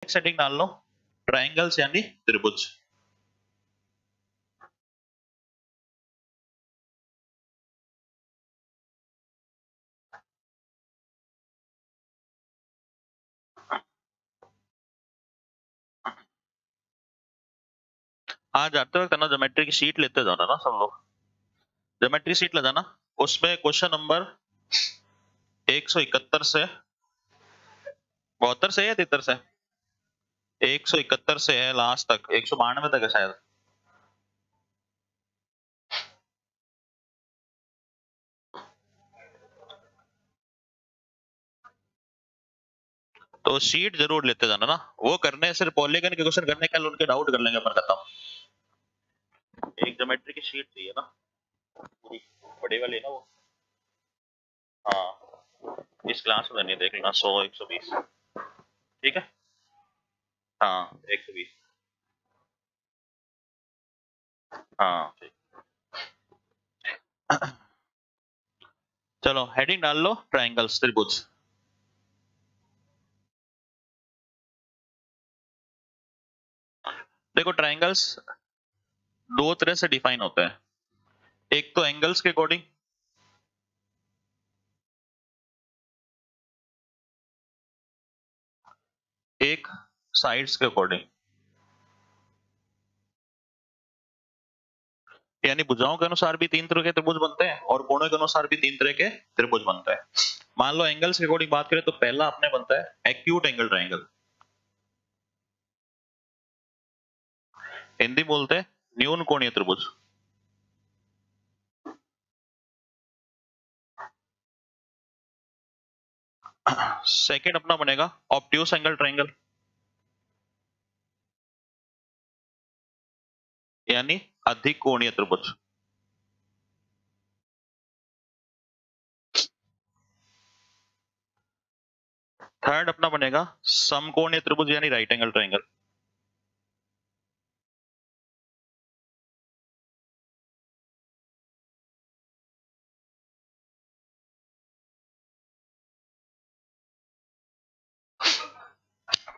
Setting डाल लो, triangles यानी त्रिभुज। आज जाते वक्त ना ज्योमेट्री की शीट लेते जाना ना सब लोग, ज्योमेट्री शीट ले जाना, उसमें क्वेश्चन नंबर 171 से 72 से या 73 से 171 से है लास्ट तक, 192 तक है शायद। तो शीट जरूर लेते जाना ना, वो करने सिर्फ पॉलीगन के क्वेश्चन करने के लिए उनके डाउट कर लेंगे अपन खत्म। एक ज्योमेट्री की शीट चाहिए ना पूरी बड़ी वाली ना वो, हाँ इस क्लास में नहीं देख लेना, 100 120 ठीक है, हाँ 120 हाँ ठीक। चलो हेडिंग डाल लो, ट्राइंगल्स त्रिभुज। देखो ट्राइंगल्स दो तरह से डिफाइन होते हैं, एक तो एंगल्स के अकॉर्डिंग, एक साइड्स के अकॉर्डिंग। यानी भुजाओं के अनुसार भी तीन तरह के त्रिभुज बनते हैं और कोणों के अनुसार भी तीन तरह के त्रिभुज बनते हैं। मान लो एंगल्स के अकॉर्डिंग बात करें तो पहला अपने बनता है एक्यूट एंगल ट्राइंगल, हिंदी बोलते हैं न्यून कोणीय त्रिभुज। सेकंड अपना बनेगा ऑब्ट्यूस एंगल ट्राइंगल, यानी अधिक कोणीय त्रिभुज। थर्ड अपना बनेगा समकोणीय त्रिभुज यानी राइट एंगल ट्राइंगल।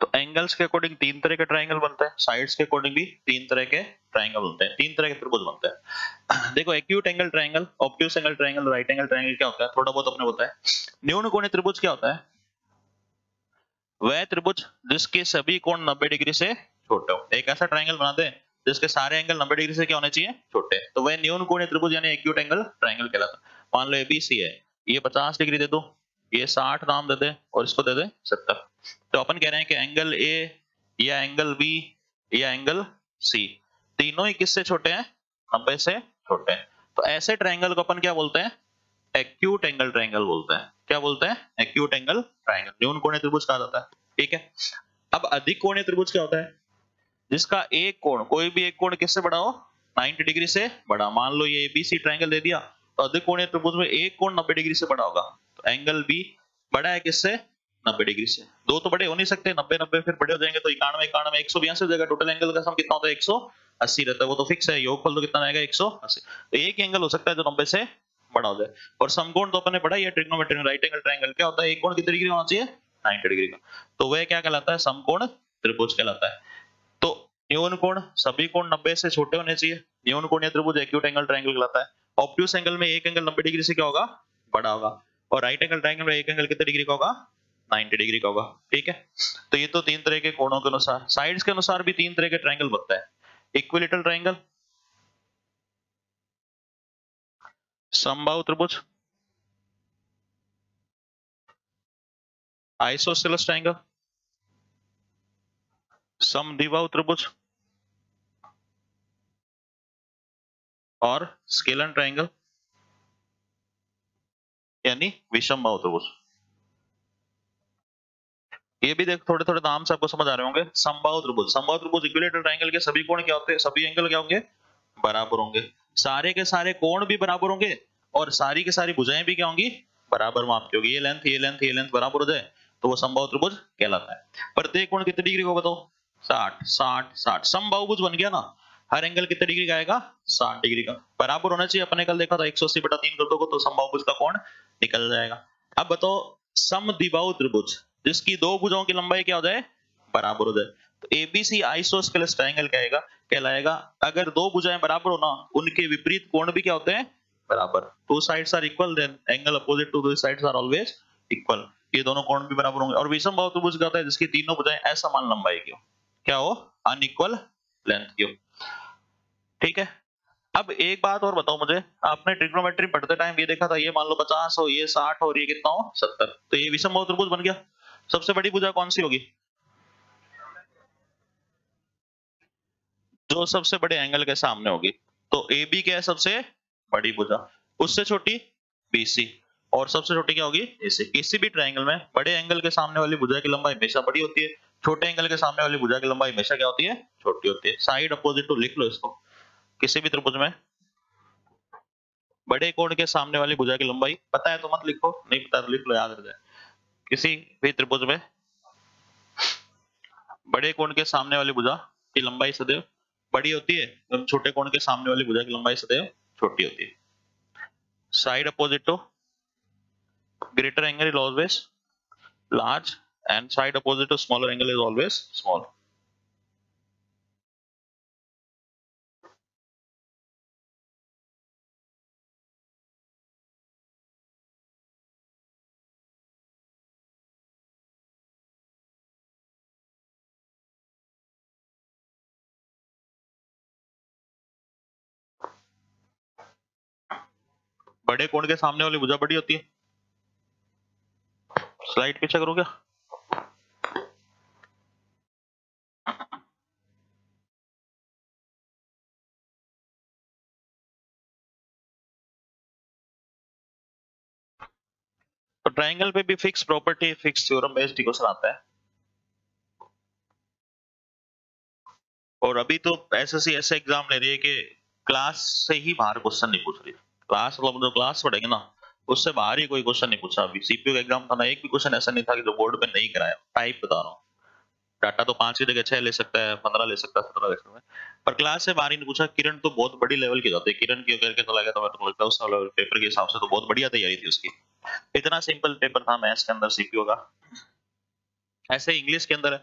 तो एंगल्स के अकॉर्डिंग तीन तरह के ट्राइंगल बनते हैं, साइड्स के अकॉर्डिंग भी तीन तरह के ट्राइंगल बनते हैं, तीन तरह के त्रिभुज बनते हैं। देखो acute angle triangle, obtuse angle triangle, right angle triangle क्या होता है थोड़ा बहुत अपने बताया। न्यून कोणीय त्रिभुज क्या होता है, वह त्रिभुज जिसके सभी कोण 90 डिग्री से छोटे हो। एक ऐसा ट्राइंगल बना दे जिसके सारे एंगल 90 डिग्री से क्या होने चाहिए, छोटे, तो वह न्यून कोणीय त्रिभुज यानी एक्यूट एंगल ट्राइंगल कहलाता है। मान लो एबीसी है, ये 50 डिग्री दे दो, ये 60 नाम दे दे और इसको दे दे 70, तो अपन कह रहे हैं कि एंगल ए या एंगल बी या एंगल सी तीनों ही किससे छोटे हैं, 90 से छोटे हैं। तो ऐसे ट्राइंगल को अपन क्या बोलते हैं, एक्यूट एंगल ट्राइंगल बोलते हैं। क्या बोलते हैं, एक्यूट एंगल ट्राइंगल, न्यून कोणीय त्रिभुज कहा जाता है। ठीक है, अब अधिक कोणीय त्रिभुज क्या होता है, जिसका एक कोण, कोई भी एक कोण किससे बड़ा हो, 90 डिग्री से बड़ा। मान लो ये एबीसी ट्राइंगल दे दिया, तो अधिक कोणीय त्रिभुज में एक कोण 90 डिग्री से बड़ा होगा, तो एंगल बी बड़ा है किससे, 90 डिग्री से। दो तो बड़े हो नहीं सकते, 90 90 फिर बड़े हो जाएंगे तो 91 91 182 हो जाएगा। टोटल एंगल का सम कितना होता है, 180 रहता है, वो तो फिक्स है, योगफल तो कितना आएगा 180। तो एक एंगल हो सकता है जो 90 से बड़ा हो जाए। और समकोण तो अपने पढ़ा ही है ट्रिग्नोमेट्री में, राइट एंगल ट्राइंगल क्या होता है, एक कोण कितनी डिग्री होना चाहिए, 90 डिग्री का, तो वह क्या कहलाता है, समकोण त्रिभुज कहलाता है। तो न्यून कोण, सभी कोण 90 से छोटे होने चाहिए, न्यून कोणीय त्रिभुज एक्यूट एंगल ट्राइंगल कहलाता है। ऑब्ट्यूस एंगल में एक एंगल 90 डिग्री से क्या होगा, बड़ा होगा, और राइट एंगल ट्राइंगल में एक एंगल कितने डिग्री का होगा, 90 डिग्री का होगा। ठीक है, तो ये तो तीन तरह के कोणों के अनुसार, साइड्स के अनुसार भी तीन तरह के ट्राइंगल बनता है, इक्विलेटरल ट्राइंगल, समबाहु त्रिभुज, आइसोसेलेस ट्राइंगल, समद्विबाहु त्रिभुज और स्केलन ट्राइंगल यानी विषमबाहु त्रिभुज। ये भी देख थोड़े थोड़े नाम से आपको समझ आ रहे होंगे। समबाहु त्रिभुज, समबाहु त्रिभुज इक्विलेटरल ट्राइंगल के सभी कोण क्या होते हैं, सभी एंगल क्या होंगे, बराबर होंगे, सारे के सारे कोण भी बराबर होंगे और सारी की सारी भुजाएं भी क्या होंगी, बराबर माप की होगी। ये लेंथ ये लेंथ ये लेंथ बराबर हो जाए तो वो समबाहु त्रिभुज कहलाता है। प्रत्येक कोण कितने डिग्री को बताओ, 60 60 60, समबाहुभुज बन गया ना, हर एंगल कितने डिग्री का आएगा, 60 डिग्री का, बराबर होना चाहिए। अपने कल देखा था 180/3 कर दोगे तो समबाहुभुज का कोण निकल जाएगा। अब बताओ समद्विबाहु त्रिभुज, जिसकी दो भुजाओं की लंबाई क्या हो जाए, बराबर हो जाए। तो एबीसी आइसोस्केलेस ट्रायंगल कहलाएगा अगर दो भुजाएं बराबर हो ना, उनके विपरीत कोण भी क्या होते हैं, बराबर। Two sides are equal then angle opposite to दो साइड्स आर ऑलवेज इक्वल। ये दोनों कोण भी बराबर होंगे। और विषम बहु त्रिभुज क्या होता है, जिसकी तीनों भुजाएं असमान लंबाई की हो, क्या हो, अनइक्वल लेंथ की हो। ठीक है। अब एक बात और बताओ मुझे, आपने ट्रिग्नोमेट्री पढ़ते टाइम ये देखा था, ये मान लो 50 हो, ये 60 हो और ये कितना हो 70, तो ये विषम बहु त्रिभुज बन गया। सबसे बड़ी भुजा कौन सी होगी, जो सबसे बड़े एंगल के सामने होगी। तो ए बी क्या है, सबसे बड़ी भुजा, उससे छोटी बीसी, और सबसे छोटी क्या होगी एसी। किसी भी ट्रायंगल में बड़े एंगल के सामने वाली भुजा की लंबाई हमेशा बड़ी होती है, छोटे एंगल के सामने वाली भुजा की लंबाई हमेशा क्या होती है, छोटी होती है। साइड अपोजिट टू लिख लो इसको, किसी भी त्रिभुज में बड़े कोण के सामने वाली भुजा की लंबाई, पता है तो मत लिखो, नहीं पता तो लिख लो, याद रह जाए। किसी भी त्रिभुज में बड़े कोण के सामने वाली भुजा की लंबाई सदैव बड़ी होती है, एवं छोटे कोण के सामने वाली भुजा की लंबाई सदैव छोटी होती है। Side opposite to greater angle is always large and side opposite to smaller angle is always small. बड़े कोण के सामने वाली भुजा बड़ी होती है। स्लाइड पीछे करो क्या, तो ट्रायंगल पे भी fix property fix theorem based question आता है। और अभी तो एसएससी ऐसे एग्जाम ले रही है कि क्लास से ही बाहर क्वेश्चन नहीं पूछ रही। क्लास मतलब जो क्लास पढ़ेंगे ना, उससे बाहर ही कोई क्वेश्चन नहीं पूछा। अभी सीपीयू का एग्जाम था ना, एक भी क्वेश्चन ऐसा नहीं था कि जो बोर्ड पे नहीं कराया। टाइप बता रहा हूँ, डाटा तो 5 की जगह 6 ले सकता है, 15 ले सकता है, 17 ले सकता है, पर क्लास से बाहर ही नहीं पूछा। किरण तो बहुत बड़ी लेवल की जाती है, किरण की करके तो लगा तो मेरे को लगता है उस पेपर के हिसाब से तो बहुत बढ़िया तैयारी थी उसकी। इतना सिंपल पेपर था मैथ्स के अंदर सीपीयू का। ऐसे इंग्लिश के अंदर है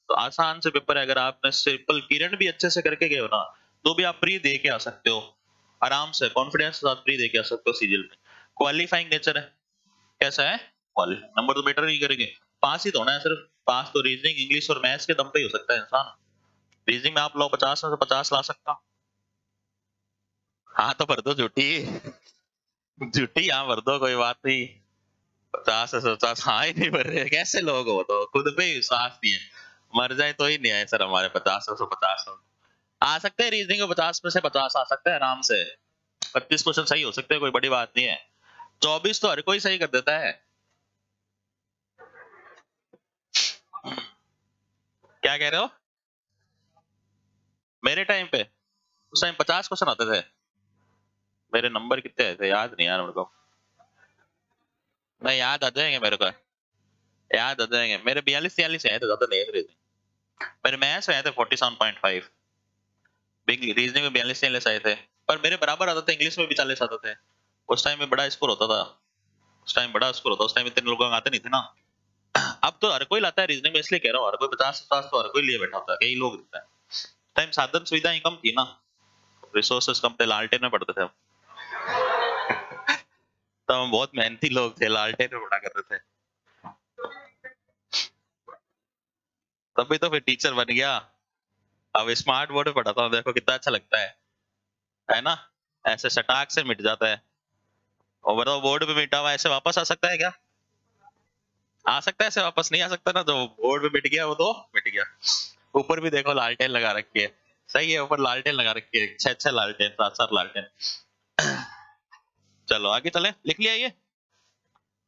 तो आसान से पेपर है। अगर आपने सिंपल किरण भी अच्छे से करके गए हो ना, तो भी आप प्री दे के आ सकते हो आराम से, कॉन्फिडेंस के साथ प्री दे के आ सकते हो सीजीएल में। क्वालिफाइंग नेचर है, कैसा है, क्वालिफाइंग नंबर तो बेटर नहीं करेंगे, पास ही तो होना है सिर्फ। पास तो रीजनिंग, इंग्लिश और मैथ्स के दम पे ही हो सकता है इंसान। रीजनिंग में आप लो 50 में से 50 ला सकता। हाँ तो भर दो झूठी, झूठी यहाँ भर दो, कोई बात नहीं। 50 से 50 हाँ ही नहीं भर रहे, कैसे लोग हो, तो खुद पे ही विश्वास नहीं है। मर जाए तो ही नहीं आए सर हमारे 50 में से 50 आ सकते हैं। रीजनिंग में 50 में से 50 आ सकते हैं आराम से। 25 क्वेश्चन सही हो सकते हैं, कोई बड़ी बात नहीं है। 24 तो हर कोई सही कर देता है। क्या कह रहे हो, मेरे टाइम पे उस टाइम 50 क्वेश्चन आते थे। मेरे नंबर कितने आए थे याद नहीं यार मेरे को, नहीं याद आ जाएंगे मेरे को, याद आ जाएंगे। मेरे 42-43 आए थे, ज्यादा नहीं थे। मेरे मैथ्स में आए थे 47.5, रीजनिंग में 42-43 आए थे, पर मेरे बराबर आता था। इंग्लिश में भी 40 आते थे। उस टाइम में बड़ा स्कोर होता था, उस टाइम बड़ा स्कोर होता, उस टाइम इतने लोग आते नहीं थे ना। अब तो हर कोई लाता है रीजनिंग में, इसलिए कह रहा हूँ हर कोई 50 तो हर कोई लिए बैठा होता है, कई लोग देता है। टाइम साधन सुविधाएं कम थी ना, रिसोर्सेस कम थे, लालटेन में पढ़ते थे हम। तो हम बहुत मेहनती लोग थे, लालटेन में पढ़ा करते थे, तभी तो फिर टीचर बन गया। अब स्मार्ट बोर्ड पे पढ़ाता हूँ, देखो कितना अच्छा लगता है ना, ऐसे सटाक से मिट जाता है। और बताओ बोर्ड पे मिटा हुआ ऐसे वापस आ सकता है क्या, आ सकता है ऐसे वापस, नहीं आ सकता ना। जो बोर्ड पे मिट गया वो तो मिट गया। ऊपर भी देखो लालटेन लगा रखी है, सही है, ऊपर लालटेन लगा रखी है, 6 लालटेन, 7 लालटेन। चलो आगे चले, लिख लिया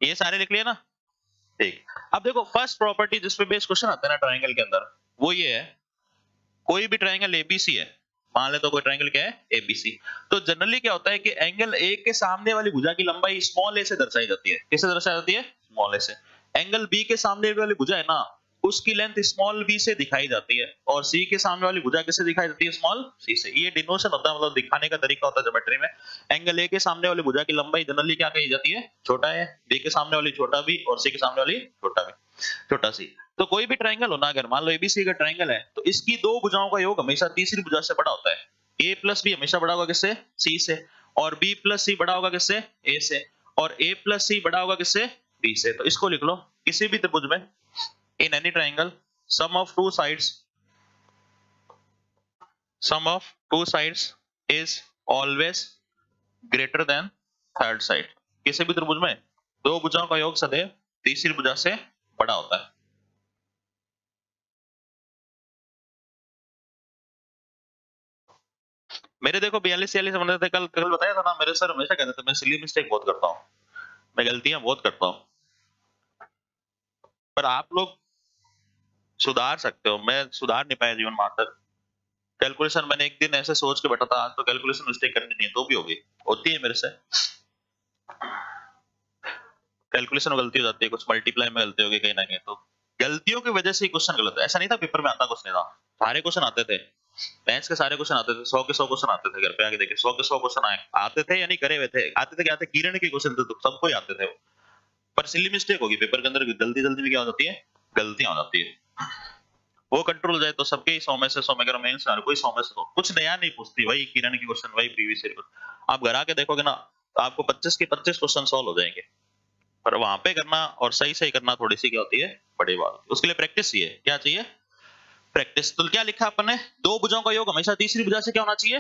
ये सारे लिख लिया ना, ठीक। अब देखो फर्स्ट प्रॉपर्टी जिसपे बेस क्वेश्चन आता है ना ट्रायंगल के अंदर, वो ये है, कोई भी ट्रायंगल एबीसी है, मान ले तो कोई ट्रायंगल क्या है एबीसी, तो जनरली क्या होता है कि एंगल ए के सामने वाली भुजा की लंबाई स्मॉल ए से दर्शाई जाती है। किससे दर्शाई जाती है, स्मॉल ए से। एंगल बी के सामने वाली भुजा है ना, उसकी लेंथ स्मॉल b से दिखाई जाती है और c के सामने वाली भुजा किससे दिखाई जाती है? स्मॉल c से। ये डिनोशन होता है, मतलब दिखाने का तरीका होता है ज्योमेट्री में। एंगल a के सामने वाली भुजा की लंबाई जनरली क्या कही जाती है? छोटा है। b के सामने वाली छोटा b और c के सामने वाली छोटा c। तो कोई भी ट्रायंगल हो ना, अगर मान लो एबीसी का ट्रायंगल है तो इसकी दो भुजाओं का योग हमेशा तीसरी भुजा से बड़ा होता है। a प्लस बी हमेशा बड़ा होगा किससे? c से। और b प्लस सी बड़ा होगा किससे? a से। और a प्लस सी बड़ा होगा किससे? b से। तो इसको लिख लो, किसी भी त्रिभुज में in any triangle sum of two sides is always greater than third side। किसी भी त्रिभुज में दो भुजाओं का योग सदैव तीसरी भुजा से बड़ा होता है। मेरे देखो 42-46 बने थे, कल बताया था ना, मेरे सर हमेशा कहते थे मैं सिली मिस्टेक बहुत करता हूँ, मैं गलतियां बहुत करता हूँ, पर आप लोग सुधार सकते हो, मैं सुधार नहीं पाया जीवन में आज तक। कैलकुलेशन मैंने एक दिन ऐसे सोच के बैठा था, आज तो कैलकुलेशन मिस्टेक करनी नहीं है तो भी होती है मेरे से। कैलकुलेशन में गलती हो जाती है, कुछ मल्टीप्लाई में गलती होगी कहीं ना कहीं, तो गलतियों की वजह से ही क्वेश्चन गलत है। ऐसा नहीं था पेपर में आता कुछ नहीं था, सारे क्वेश्चन आते थे, मैथ्स के सारे क्वेश्चन आते थे, 100 के 100 क्वेश्चन आते थे। घर पे आके देखे 100 के 100 क्वेश्चन आते थे, यानी करे हुए थे, आते थे क्या आते, किरण के क्वेश्चन थे तो सबको ही आते थे। पर सिली मिस्टेक होगी पेपर के अंदर, जल्दी जल्दी में क्या हो जाती है, गलतियां हो जाती है। वो कंट्रोल हो जाए तो सबके ही 100 में से 100 में, अगर मेंस में कोई 100 में से 100, कुछ नया नहीं पूछती, वही किरण की क्वेश्चन, वही प्रीवियस ईयर क्वेश्चन। आप घर आके देखोगे ना, तो आपको 25 के 25 क्वेश्चन सॉल्व हो जाएंगे। पर वहां पे करना और सही सही करना थोड़ी सी क्या होती है, बड़ी बात होती है। उसके लिए प्रैक्टिस चाहिए। क्या चाहिए? प्रैक्टिस। तो क्या लिखा अपन ने? दो भुजाओं का योग हमेशा तीसरी भुजा से क्या होना चाहिए?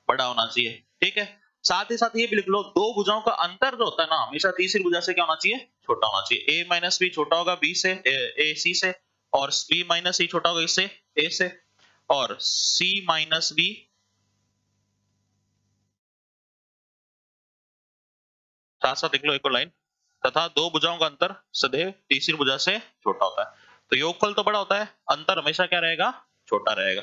बड़ा होना चाहिए। ठीक है, साथ ही साथ ये भी लिख लो, दो भुजाओं का अंतर जो होता है ना, हमेशा तीसरी भुजा से क्या होना चाहिए? छोटा होना चाहिए। a माइनस बी छोटा होगा b से, a c से, और b माइनस सी छोटा होगा इससे, a से, और c माइनस बी साथ साथ लिख लो एक और लाइन, तथा दो भुजाओं का अंतर सदैव तीसरी भुजा से छोटा होता है। तो योगफल तो बड़ा होता है, अंतर हमेशा क्या रहेगा? छोटा रहेगा।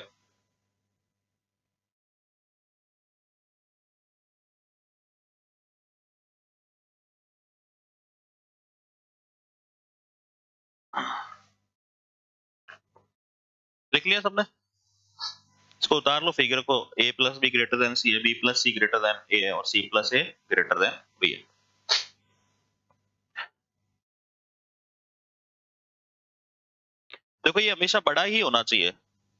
लिख लिया सबने? इसको उतार लो फिगर को, a plus B greater than C है, b plus C greater than a है, और c plus a greater than b है। देखो ये हमेशा बड़ा ही होना चाहिए।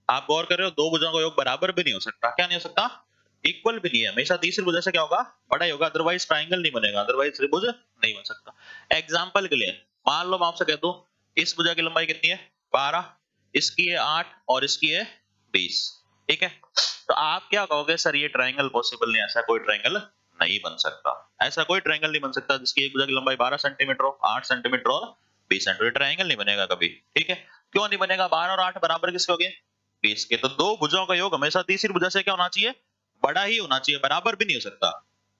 आप गौर कर रहे हो, दो भुजाओं का योग बराबर भी नहीं हो सकता। क्या नहीं हो सकता? इक्वल भी नहीं है। हमेशा तीसरी भुजा से क्या होगा? बड़ा ही होगा, अदरवाइज ट्राइंगल नहीं बनेगा, अदरवाइज त्रिभुज नहीं बन सकता। एग्जाम्पल के लिए मान लो मैं आपसे कह दूं, इस भुजा की लंबाई कितनी है? 12, इसकी है 8 और इसकी है 20। ठीक है, तो आप क्या कहोगे? सर ये ट्राइंगल पॉसिबल नहीं, ऐसा कोई ट्राइंगल नहीं बन सकता। ऐसा कोई ट्राइंगल नहीं बन सकता जिसकी एक भुजा की लंबाई 12 सेंटीमीटर हो, 8 सेंटीमीटर और 20 सेंटीमीटर। ट्राइंगल नहीं बनेगा कभी। ठीक है, क्यों नहीं बनेगा? 12 और 8 बराबर किसके हो गए? 20 के। तो दो भुजाओं का योग हमेशा तीसरी भुजा से क्या होना चाहिए? बड़ा ही होना चाहिए, बराबर भी नहीं हो सकता।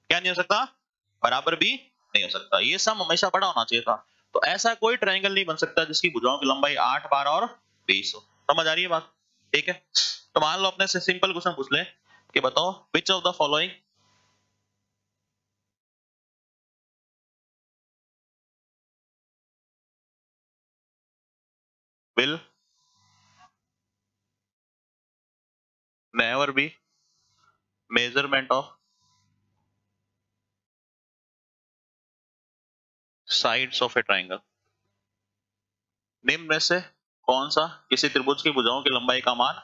क्या नहीं हो सकता? बराबर भी नहीं हो सकता। ये सम हमेशा बड़ा होना चाहिए था। तो ऐसा कोई ट्राइंगल नहीं बन सकता जिसकी भुजाओं की लंबाई 8, 12 और 20 हो। समझ आ रही है बात? ठीक है, तो मान लो अपने से सिंपल क्वेश्चन पूछ ले कि बताओ which of the following will never be measurement of sides of a triangle। निम्न में से कौन सा किसी त्रिभुज की भुजाओं की लंबाई का मान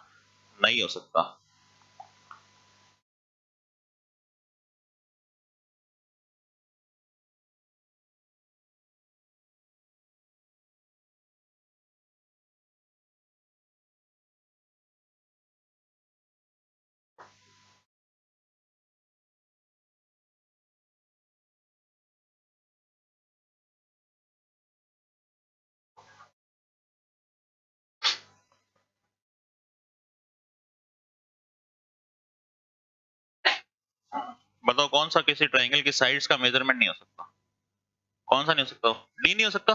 नहीं हो सकता? बताओ कौन सा किसी ट्राइंगल की साइड्स का मेजरमेंट नहीं हो सकता? कौन सा नहीं हो सकता? डी नहीं हो सकता।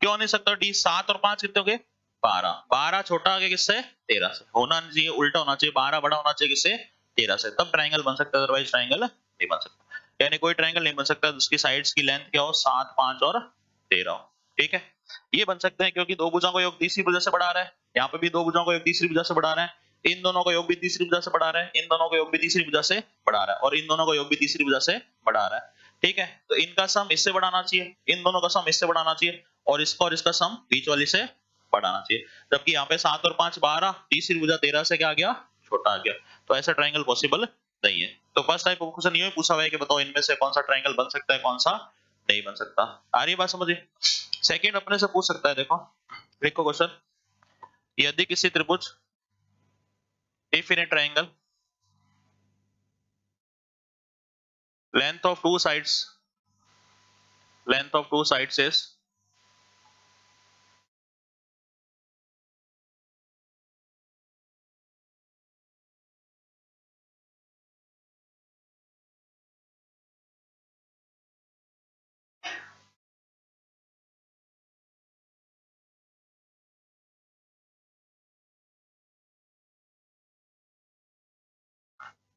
क्यों नहीं सकता? डी 7 और 5 कितने हो गए? 12। 12 छोटा आ गया किससे? 13 से। होना नहीं चाहिए, उल्टा होना चाहिए, 12 बड़ा होना चाहिए किससे? 13 से। तब ट्राइंगल बन सकता है, अदरवाइज ट्राइंगल नहीं बन सकता। यानी कोई ट्राइंगल नहीं बन सकता जिसकी साइड्स की लेंथ क्या हो? 7, 5 और 13 हो। ठीक है, ये बन सकते हैं क्योंकि दो भुजाओं का योग तीसरी भुजा से बड़ा आ रहा है, यहाँ पे भी दो भुजाओं का योग तीसरी भुजा से बड़ा आ रहा है, इन दोनों का योग भी तीसरी भुजा से बढ़ा रहा है, इन दोनों का योग भी तीसरी भुजा से बढ़ा रहा है, और इन दोनों का योग भी तीसरी भुजा से बढ़ा रहा है। ठीक है, तो इनका सम इससे बढ़ाना चाहिए, इन दोनों का सम इससे बढ़ाना चाहिए, और इसका और इसका सम बीच वाली से बढ़ाना चाहिए। जबकि यहाँ पे 7 और 5 12, तीसरी भुजा 13 से क्या आ गया, छोटा आ गया। तो ऐसा ट्रायंगल पॉसिबल नहीं है। तो फर्स्ट टाइप ऑफ क्वेश्चन ये पूछा हुआ है कि बताओ इनमें से कौन सा ट्रायंगल बन सकता है, कौन सा नहीं बन सकता। आ रही बात समझिए। सेकंड अपने से पूछ सकता है, देखो क्वेश्चन, यदि किसी त्रिभुज if in a triangle length of two sides is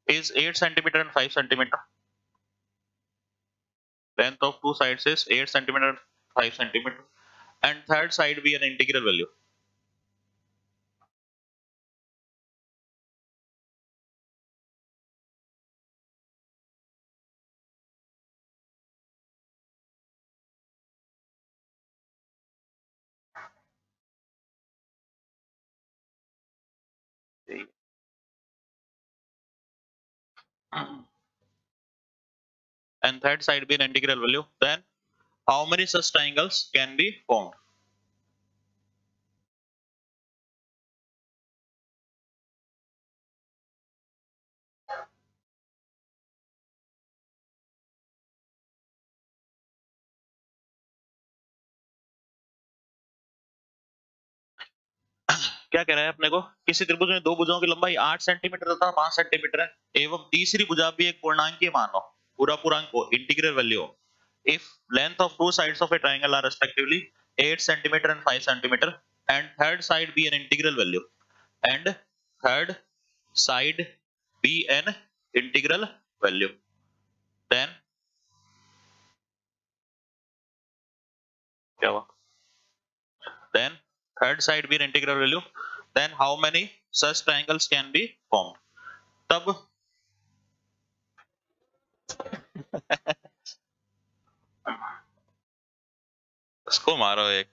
is 8 centimeter and 5 centimeter. Length of two sides is 8 centimeter and 5 centimeter, and third side be an integral value. And third side be an integral value. Then how many such triangles can be formed? क्या कह रहा है अपने को, किसी त्रिभुज में दो भुजाओं की लंबाई 8 सेंटीमीटर तथा 5 सेंटीमीटर है एवं तीसरी भुजा भी एक पूर्णांकीय मान हो, पूरा पूर्णांक हो, इंटीग्रल वैल्यू हो। If length of two sides of a triangle are respectively 8 centimeter and 5 centimeter, and third side be an integral value, and third side be an integral value, then क्या हुआ? Then third side be an integral value, then how many such triangles can be formed? तब इसको मारो, एक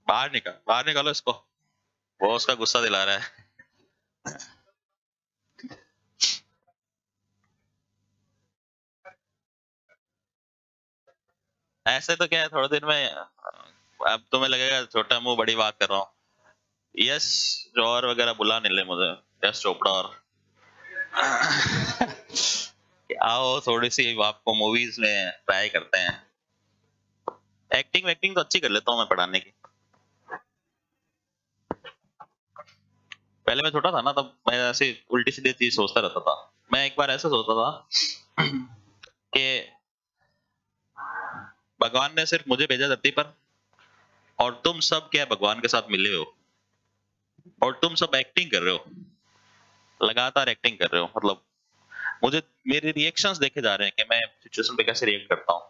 बाहर निकालो इसको, वो उसका गुस्सा दिला रहा है। ऐसे तो क्या है, थोड़े दिन में अब तुम्हें लगेगा छोटा मुंह बड़ी बात कर रहा हूँ। यस जौहर वगैरह बुला नहीं ले मुझे, यस चोपड़ा और आओ थोड़ी सी आपको मूवीज में ट्राई करते हैं। एक्टिंग तो अच्छी कर लेता हूँ मैं पढ़ाने की। पहले मैं छोटा था ना, तब मैं ऐसे उल्टी सीधी चीज सोचता रहता था। मैं एक बार ऐसा सोचता था कि भगवान ने सिर्फ मुझे भेजा धरती पर, और तुम सब क्या भगवान के साथ मिले हो, और तुम सब एक्टिंग कर रहे हो, लगातार एक्टिंग कर रहे हो। मतलब मुझे मेरे रिएक्शंस देखे जा रहे हैं कि मैं सिचुएशन पे कैसे रिएक्ट करता हूँ।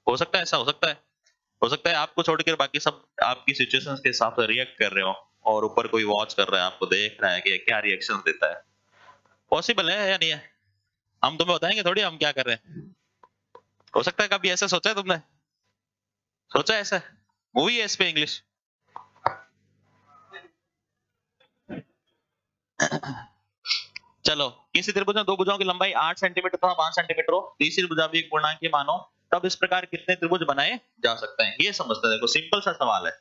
हो सकता है ऐसा, हो सकता है आपको छोड़कर बाकी सब आपकी सिचुएशंस के हिसाब से रिएक्ट कर रहे हो, और ऊपर कोई वॉच कर रहा है, आपको देख रहा है कि क्या रिएक्शन देता है। पॉसिबल है या नहीं है? हम तुम्हें बताएंगे थोड़ी हम क्या कर रहे हैं। हो सकता है कभी ऐसा सोचा है तुमने? सोचा ऐसा? मूवी है इस पे इंग्लिश। चलो, किसी त्रिभुज में दो भुजाओं की लंबाई 8 सेंटीमीटर तथा 5 सेंटीमीटर हो, तीसरी भुजा भी एक पूर्णांकीय मान हो, तब इस प्रकार कितने त्रिभुज बनाए जा सकते हैं? ये समझते हैं। देखो सिंपल सा सवाल है।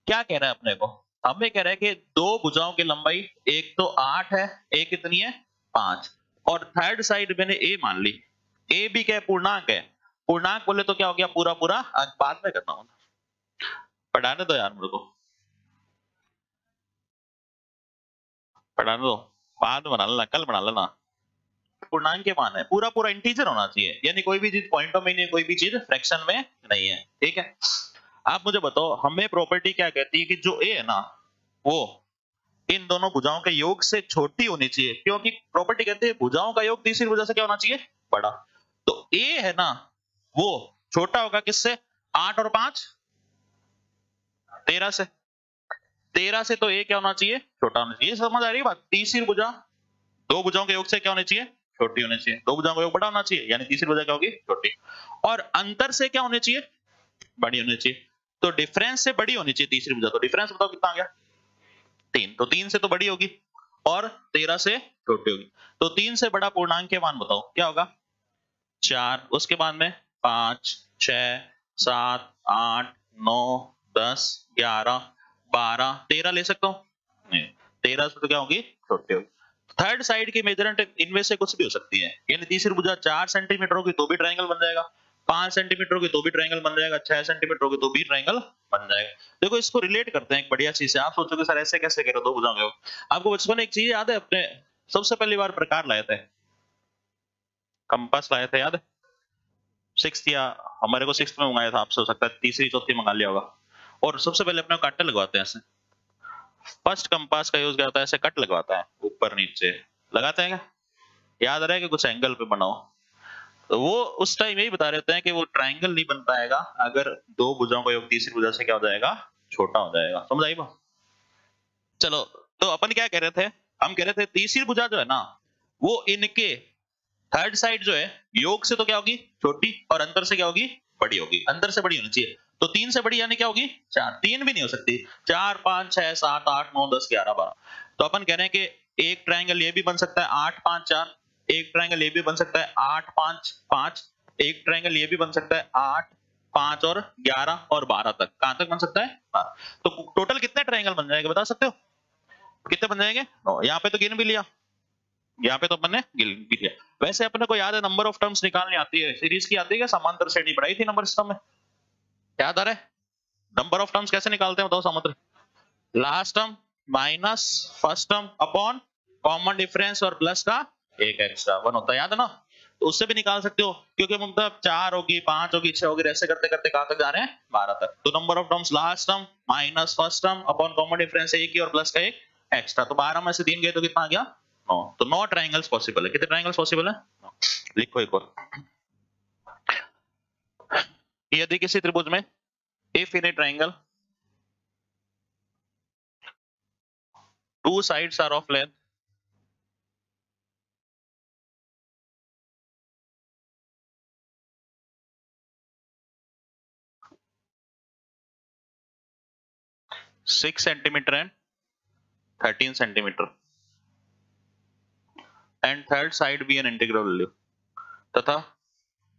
क्या कह रहा है अपने को? हमें कह रहा है कि दो भुजाओं की लंबाई एक तो 8 है, एक कितनी है 5, और थर्ड साइड मैंने ए मान ली। ए भी क्या है? पूर्णांक है। पूर्णांक बोले तो क्या हो गया? पूरा पूरा। आज बाद में करना होगा, पढ़ाने दो यार मेरे को, पढ़ाने दो, बाद में बना लेना, कल बना लेना। पूर्णांक के मान है, पूरा पूरा इंटीजर होना चाहिए, यानी कोई भी चीज पॉइंटों में नहीं है, कोई भी चीज फ्रैक्शन में नहीं है। ठीक है, आप मुझे बताओ हमें प्रॉपर्टी क्या कहती है कि जो ए है ना वो इन दोनों भुजाओं के योग से छोटी होनी चाहिए, क्योंकि प्रॉपर्टी कहती है भुजाओं का योग तीसरी भुजा से क्या होना चाहिए? बड़ा। तो ए है ना वो छोटा होगा किससे? 8 और 5, 13 से, 13 से तो ए क्या होना चाहिए, छोटा होना चाहिए। समझ आ रही है बात? तीसरी भुजा दो भुजाओं के योग से क्या होनी चाहिए, छोटी होनी चाहिए। दो भुजाओं का योग बड़ा होना चाहिए, यानी तीसरी भुजा क्या होगी, छोटी। और अंतर से क्या होनी चाहिए, बड़ी होनी चाहिए। तो डिफरेंस से बड़ी होनी चाहिए तीसरी भुजा। तो डिफरेंस बताओ कितना आ गया, 3। तो 3 से तो बड़ी होगी और 13 से छोटी होगी। तो 3 से बड़ा पूर्णांक के मान बताओ क्या होगा, 4। उसके बाद में 5, 6, 7, 8, 9, 10, 11, 12, 13 ले सकता हूँ नहीं, 13 से तो क्या होगी, छोटी होगी। थर्ड साइड की मेजरमेंट इनमें से कुछ भी हो सकती है। यानी तीसरी भुजा 4 सेंटीमीटर होगी तो भी ट्रायंगल बन जाएगा, 5 सेंटीमीटर होगी तो भी ट्रायंगल बन जाएगा, 6 सेंटीमीटर होगी तो भी ट्रायंगल बन जाएगा। देखो इसको रिलेट करते हैं एक बढ़िया चीज से। आप सोचोगे सर ऐसे कैसे करो दो भुजाओं के, आपको बचपन में एक चीज याद है, अपने सबसे पहली बार प्रकार लाए थे, कंपास लाए थे, याद है? 6th या हमारे को 6th में मंगाया था, आपसे हो सकता है तीसरी चौथी मंगा लिया होगा। और सबसे पहले अपने कांटे लगवाते हैं ऐसे, फर्स्ट कंपास का यूज क्या होता है, ऐसे कट लगवाता है ऊपर नीचे लगाते हैं क्या, याद रहे कि कुछ एंगल पे बनाओ। तो वो उस टाइम यही बता रहे हैं कि वो ट्रायंगल नहीं बन पाएगा अगर दो भुजाओं का योग तीसरी भुजा से क्या हो जाएगा, छोटा हो जाएगा। समझ आई बात? चलो, तो अपन क्या कह रहे थे, हम कह रहे थे तीसरी भुजा जो है ना, वो इनके थर्ड साइड जो है योग से तो क्या होगी, छोटी, और अंतर से क्या होगी, बड़ी होगी। अंतर से बड़ी होनी चाहिए। तो 3 से बड़ी यानी क्या होगी, 4। 3 भी नहीं हो सकती, 4, 5, 6, 7, 8, 9, 10, 11, 12। तो अपन कह रहे हैं कि एक ट्रायंगल ये भी बन सकता है 8, 5, 4। एक ट्रायंगल ये भी बन सकता है 8, 5, 5। एक ट्रायंगल ये भी बन सकता है 8, 5 और 11 और 12 तक। कहां तक बन सकता है, 12। तो टोटल कितने ट्रायंगल बन जाएंगे बता सकते हो, कितने बन जाएंगे? यहाँ पे तो गिन भी लिया, यहाँ पे तो अपन ने गिन भी लिया। वैसे अपने को याद है नंबर ऑफ टर्म्स निकालनी आती है, सीरीज की आती है क्या, समांतर श्रेणी पढ़ाई थी नंबर सिस्टम में, याद आ रहा है? नंबर ऑफ टर्म्स कैसे निकालते हैं बताओ, समांतर, last term minus first term upon common difference और प्लस का एक एक्स्ट्रा 1 होता है, याद है ना? तो उससे भी निकाल सकते हो, क्योंकि मतलब 4 होगी, 5 होगी, 6 होगी, ऐसे करते करते कहां तक जा रहे हैं, 12 तक। तो number of terms last term minus first term upon common difference एक ही और प्लस का एक एक्स्ट्रा। तो 12 में से 3 गए तो कितना आ गया, 9। तो 9 ट्रायंगल्स पॉसिबल है। कितने ट्रायंगल्स पॉसिबल है, लिखो एक और। यदि किसी त्रिभुज में if in a triangle two sides are of length six centimetre and 13 centimetre and third side भी एन इंटीग्रल वैल्यू, तथा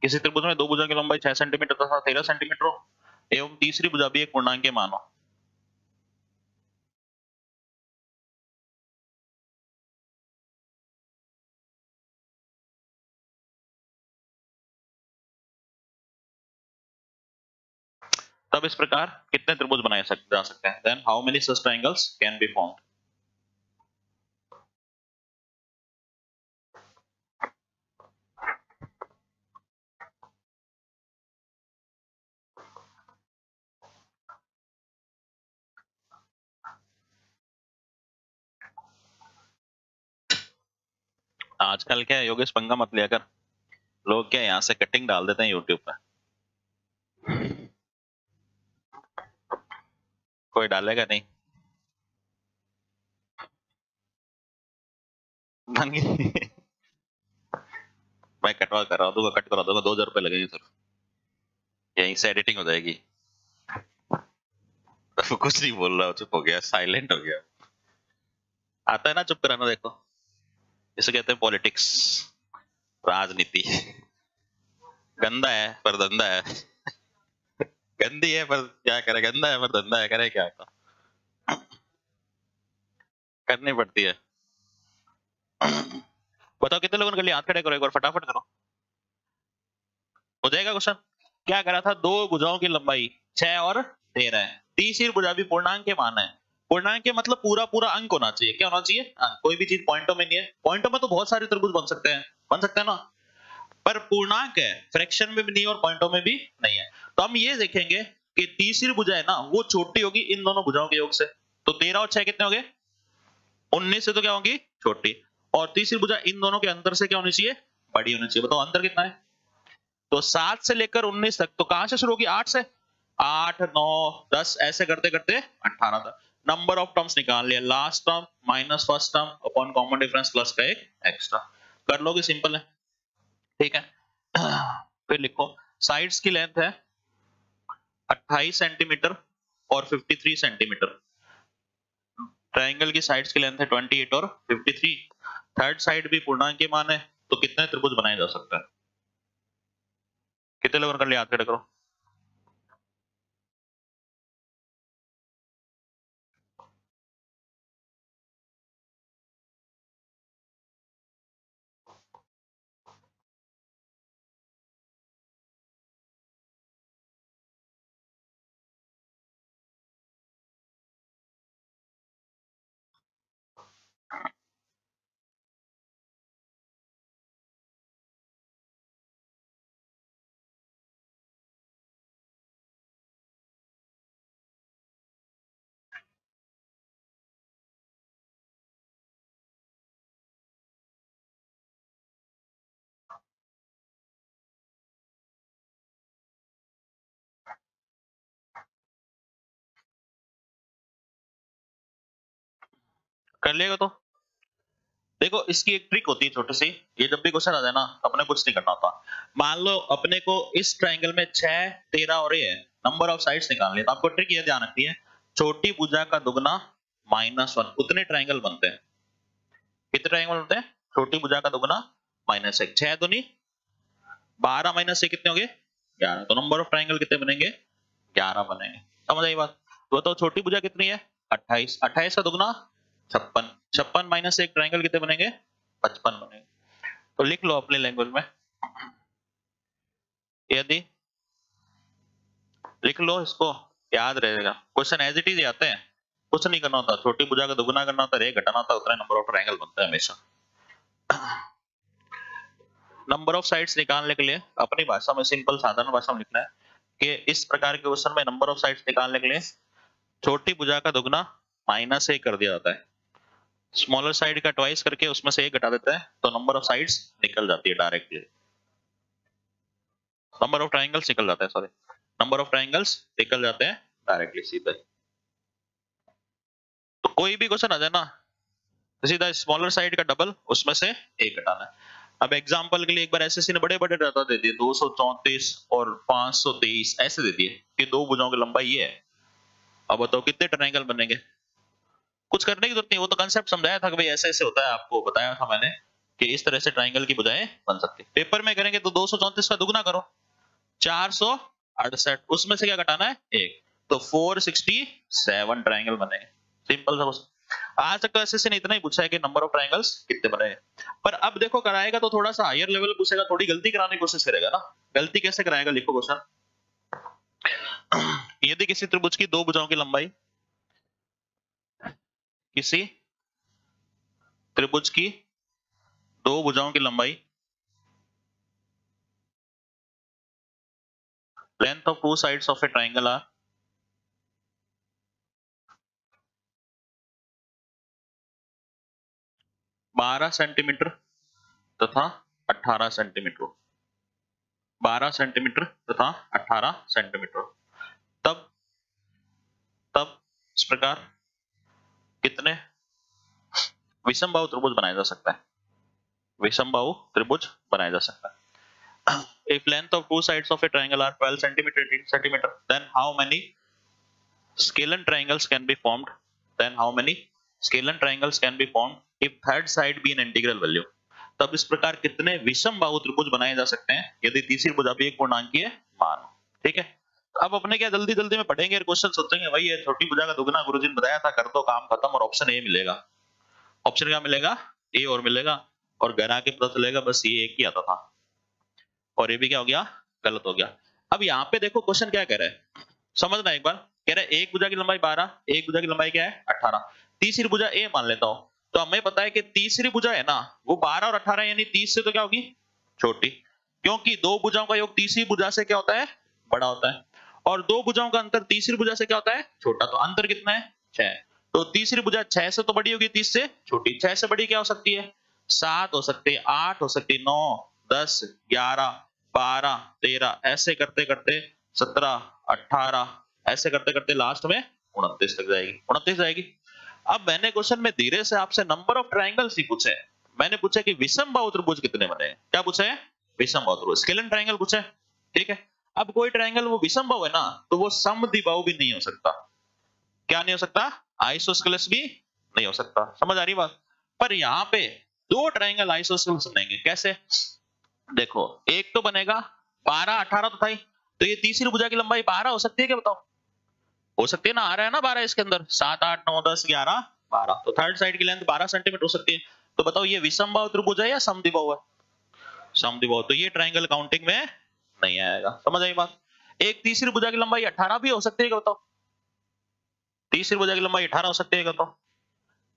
किसी त्रिभुज में दो भुजा की लंबाई 6 सेंटीमीटर तथा 13 सेंटीमीटर हो एवं तीसरी भुजा भी एक पूर्णांक के मान हो। तब इस प्रकार कितने त्रिभुज बनाए जा सकते हैं, then how many such triangles can be formed. आजकल क्या है योगेश, पंगा मत लिया कर, लोग क्या यहाँ से कटिंग डाल देते हैं यूट्यूब पे, कोई डालेगा नहीं। मैं कटवा करा दूंगा, कट करा दूंगा, 2000 रुपए लगेंगे सिर्फ, यहीं से एडिटिंग हो जाएगी। तो कुछ नहीं बोल रहा, चुप हो गया, साइलेंट हो गया। आता है ना चुप कराना, देखो इसे कहते हैं पॉलिटिक्स, राजनीति। गंदा है पर धंधा है, गंदी है पर क्या करे, गंदा है पर धंधा है, करे क्या, करनी पड़ती है। बताओ कितने लोगों ने कर लिया, हाथ खड़े करो एक बार, फटाफट करो, हो जाएगा क्वेश्चन। क्या करा था, दो भुजाओं की लंबाई 6 और 13 है, तीसरी भुजा भी पूर्णांक के मान है। पूर्णांक के मतलब पूरा पूरा अंक होना चाहिए, क्या होना चाहिए, अंक। कोई भी चीज पॉइंटों में नहीं है, पॉइंटों में तो बहुत सारे त्रिभुज बन सकते हैं, बन सकते हैं ना, पर पूर्णांक है, फ्रैक्शन में भी नहीं और पॉइंटों में भी नहीं है। तो हम ये देखेंगे कि तीसरी भुजा है ना, वो छोटी होगी इन दोनों भुजाओं के योग से। तो 13 और 6 कितने हो गए, 19 से तो क्या होगी, छोटी। और तीसरी भुजा इन दोनों के अंतर से क्या होनी चाहिए, बड़ी होनी चाहिए। बताओ अंतर कितना है, तो 7 से लेकर 19 तक, तो कहां से शुरू होगी, 8 से। 8 9 10 ऐसे करते करते 18 तक नंबर ऑफ टर्म्स निकाल लिया, last term minus first term upon common difference plus का एक एक्स्ट्रा, कर लोगे, सिंपल है, ठीक है। फिर लिखो साइड्स की लेंथ है 28 सेंटीमीटर और 53 सेंटीमीटर, ट्रायंगल की साइड्स की लेंथ है 28 और 53, थर्ड साइड भी पूर्णांक के मान है, तो कितने त्रिभुज बनाए जा सकते हैं, कितने लोगों कर लिया, याद करो। कर लिएगा तो देखो इसकी एक ट्रिक होती है छोटी सी, ये जब भी क्वेश्चन आ जाए ना अपने कुछ नहीं करना होता, मान लो अपने को इस ट्रायंगल में 6 13 और ये है, नंबर ऑफ साइड्स निकालनी है, तो आपको ट्रिक ये ध्यान रखनी है, छोटी भुजा का दुगना -1 उतने ट्रायंगल बनते हैं, कितने ट्रायंगल बनते हैं, छोटी भुजा का दुगना -1, 6 दूनी 12 माइनस 6 कितने हो गए 11, तो नंबर ऑफ ट्रायंगल कितने बनेंगे 11 बनेंगे, समझ आई बात। तो बताओ छोटी भुजा कितनी है 28, 28 का दुगना 56, 56 माइनस 1 ट्रायंगल कितने बनेंगे 55 बनेंगे, तो लिख लो अपनी लैंग्वेज में, यदि लिख लो इसको, याद रहेगा, क्वेश्चन एज इट इज आते हैं, कुछ नहीं करना होता, छोटी भुजा का दुगना करना होता है, घटाना होता है, उतना नंबर ऑफ ट्रायंगल बनता है हमेशा। नंबर ऑफ साइड्स निकालने के लिए अपनी भाषा में, सिंपल साधारण भाषा में लिखना है कि इस प्रकार के क्वेश्चन में नंबर ऑफ साइड्स निकालने के लिए छोटी भुजा का दुगना -1 कर दिया जाता है, स्मॉलर साइड का ट्वाइस करके उसमें से 1 घटा देते हैं, तो नंबर ऑफ साइड्स निकल जाती है डायरेक्टली, नंबर ऑफ ट्रायंगल्स निकल जाते हैं, सॉरी नंबर ऑफ ट्रायंगल्स निकल जाते हैं डायरेक्टली सीधे। तो कोई भी क्वेश्चन आ जाए ना, सीधा स्मॉलर साइड का डबल उसमें से 1 घटाना है। अब एग्जांपल के लिए एक बार एसएससी ने बड़े बड़े डाटा दे दिए 234 और 523 ऐसे दे दिए कि दो भुजाओं की लंबाई ये है, अब बताओ कितने ट्रायंगल बनेंगे, कुछ करने की जरूरत नहीं, वो तो कंसेप्ट समझाया था कि भाई ऐसे ऐसे होता है, आपको बताया था मैंने कि इस तरह से ट्रायंगल की भुजाएं बन सकती है। पेपर में करेंगे तो 234 का दुगना करो 468, उसमें से क्या घटाना है 1, तो 467 ट्रायंगल बनेंगे, सिंपल सा। आज तक तो एसएससी ने इतना ही पूछा है कि नंबर ऑफ ट्रायंगल्स कितने बने, पर अब देखो कराएगा तो थोड़ा सा हायर लेवल पूछेगा, थोड़ी गलती कराने की कोशिश करेगा ना, गलती कैसे कराएगा, लिखो क्वेश्चन, यदि किसी त्रिभुज की दो भुजाओं की लंबाई, किसी त्रिभुज की दो भुजाओं की लंबाई, length of two sides of a triangle are 12 centimetre तथा 18 सेंटीमीटर, 12 सेंटीमीटर तथा 18 सेंटीमीटर, तब तब इस प्रकार कितने विषमबाहु त्रिभुज बनाया जा सकता है, विषमबाहु त्रिभुज बनाया जा सकता है। If length of two sides of a triangle are 12 centimeter, 18 centimeter, then how many scalene triangles can be formed? Then how many scalene triangles can be formed if third side be an integral value? तब इस प्रकार कितने विषम बाहु त्रिभुज बनाए जा सकते हैं यदि तीसरी भुजा भी एक पूर्णांकीय मान हो, ठीक है। अब अपने क्या जल्दी जल्दी में पढ़ेंगे, क्वेश्चन सोचेंगे भाई ये छोटी भुजा का दुगना गुरुजी ने बताया था, कर दो काम खत्म, और ऑप्शन ए मिलेगा, ऑप्शन क्या मिलेगा ए और मिलेगा, और घर आके पता चलेगा बस ये एक ही आता था, और ये भी क्या हो गया गलत हो गया। अब यहाँ पे देखो क्वेश्चन क्या कह रहा है, समझना एक बार, कह रहा है एक भुजा की लंबाई 12, एक भुजा की लंबाई क्या है 18, तीसरी भुजा ए मान लेता हूं, तो हमें पता है कि तीसरी भुजा है ना वो 12 और 18 यानी 30 से तो क्या होगी छोटी, क्योंकि दो भुजाओं का योग तीसरी भुजा से क्या होता है बड़ा होता है, और दो भुजाओं का अंतर तीसरी भुजा से क्या होता है छोटा, तो अंतर कितना है 6, तो तीसरी भुजा 6 से तो बड़ी होगी 30 से छोटी, 6 से बड़ी क्या हो सकती है 7 हो सकती है, 8 हो सकती है, 9 10 11 12 13 ऐसे करते करते 17 18, ऐसे करते करते लास्ट में 29 तक जाएगी, 29 जाएगी। अब मैंने क्वेश्चन में धीरे से आपसे नंबर ऑफ ट्रायंगल्स ही पूछे। मैंने पूछा कि विषम बाहु त्रिभुज कितने बने। क्या पूछा है? विषम बाहु त्रिभुज, स्केलन ट्रायंगल पूछा है। ठीक है, अब कोई ट्रायंगल वो विषम बाहु है ना, तो वो समद्विबाहु भी नहीं हो सकता। क्या नहीं हो सकता? आइसोस्केलस भी नहीं हो सकता। समझ आ रही बात? पर यहाँ पे दो ट्रायंगल आइसोस्केलस बनेंगे। कैसे? देखो, एक तो बनेगा 12, 18 तो था ही, तो ये तीसरी भुजा की लंबाई 12 हो सकती है क्या? बताओ। हो सकती है ना, आ रहा है ना 12 इसके अंदर, 7, 8, 9, 10, 11, 12, तो थर्ड साइड की लेंथ 12 सेंटीमीटर हो सकती है। तो बताओ ये विषम बाहु त्रिभुज है या समद्विबाहु है? समद्विबाहु, तो ये ट्रायंगल काउंटिंग में नहीं आएगा। समझ आई बात? एक तीसरी भुजा की लंबाई 18 भी हो सकती है क्या? बताओ। तीसरी भुजा की लंबाई 18 हो सकती है क्या? बताओ।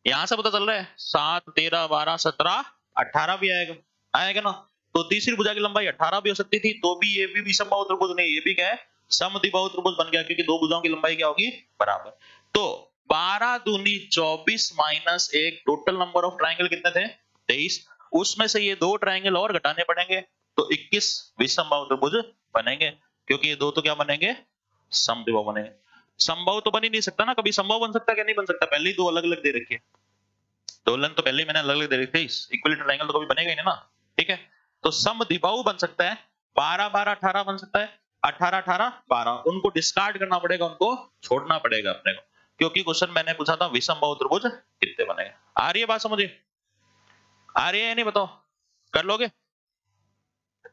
यहां से पता चल रहा है 7, 13, 12, 17, 18 भी आएगा, आएगा ना। तो तीसरी भुजा की लंबाई 18 भी हो सकती थी, तो भी ये भी विषम बाहु त्रिभुज नहीं, ये भी क्या है? समद्विबाहु त्रिभुज बन गया, क्योंकि दो भुजाओं की लंबाई क्या होगी? बराबर। तो 12 दूनी 24 minus 1, total number of triangle कितने थे? 23। उसमें से ये दो ट्रायंगल और घटाने पड़ेंगे, तो 21 विषम बाहु त्रिभुज बनेंगे, क्योंकि ये दो तो क्या बनेंगे? समद्विबाहु बनेंगे। समबाहु तो बन ही नहीं सकता ना, कभी समबाहु बन सकता है क्या? नहीं बन सकता, पहले ही दो अलग अलग दे रखी है। दोलन तो पहले ही मैंने अलग अलग दे रखी थी, इक्विलेटरल ट्रायंगल तो कभी बनेगा ही नहीं ना। ठीक है, तो समद्विबाहु बन सकता है, 12, 12, 18 बन सकता है, 18, 18, 12, उनको डिस्कार्ड करना पड़ेगा, उनको छोड़ना पड़ेगा अपने को, क्योंकि क्वेश्चन मैंने पूछा था विषम बाहु त्रिभुज कितने बनेगा। आ रही है बात समझिए? आ रही है या नहीं? बताओ, कर लोगे?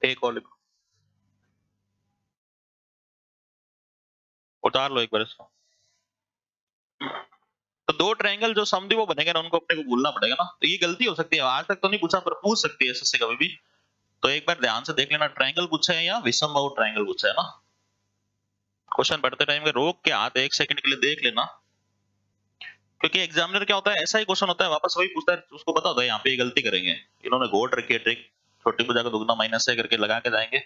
एक और लिखो, उतार लो एक बार इसको। तो दो ट्रायंगल जो समद्विबाहु बनेंगे ना, उनको अपने को भूलना पड़ेगा ना। तो ये गलती हो सकती है, आज तक तो नहीं पूछा, पर पूछ सकती है इससे कभी भी। तो एक बार ध्यान से देख लेना, ट्रायंगल पूछा है या विषम बाहु ट्रायंगल पूछा है ना। क्वेश्चन पढ़ते टाइम में रोक के हाथ 1 सेकंड के लिए देख लेना, क्योंकि एग्जामिनर क्या होता है, ऐसा ही क्वेश्चन होता है, वापस वही पूछता है, उसको पता होता है यहाँ पे ये गलती करेंगे, इन्होंने घोट रखी है ट्रिक, छोटी भुजा का दुगना माइनस है करके लगा के जाएंगे।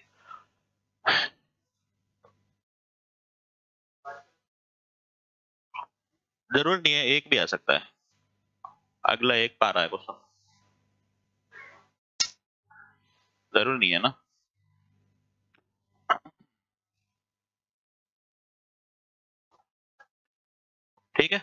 जरूर नहीं है, एक भी आ सकता है, अगला एक पा रहा है क्वेश्चन, जरूर नहीं है ना। ठीक है,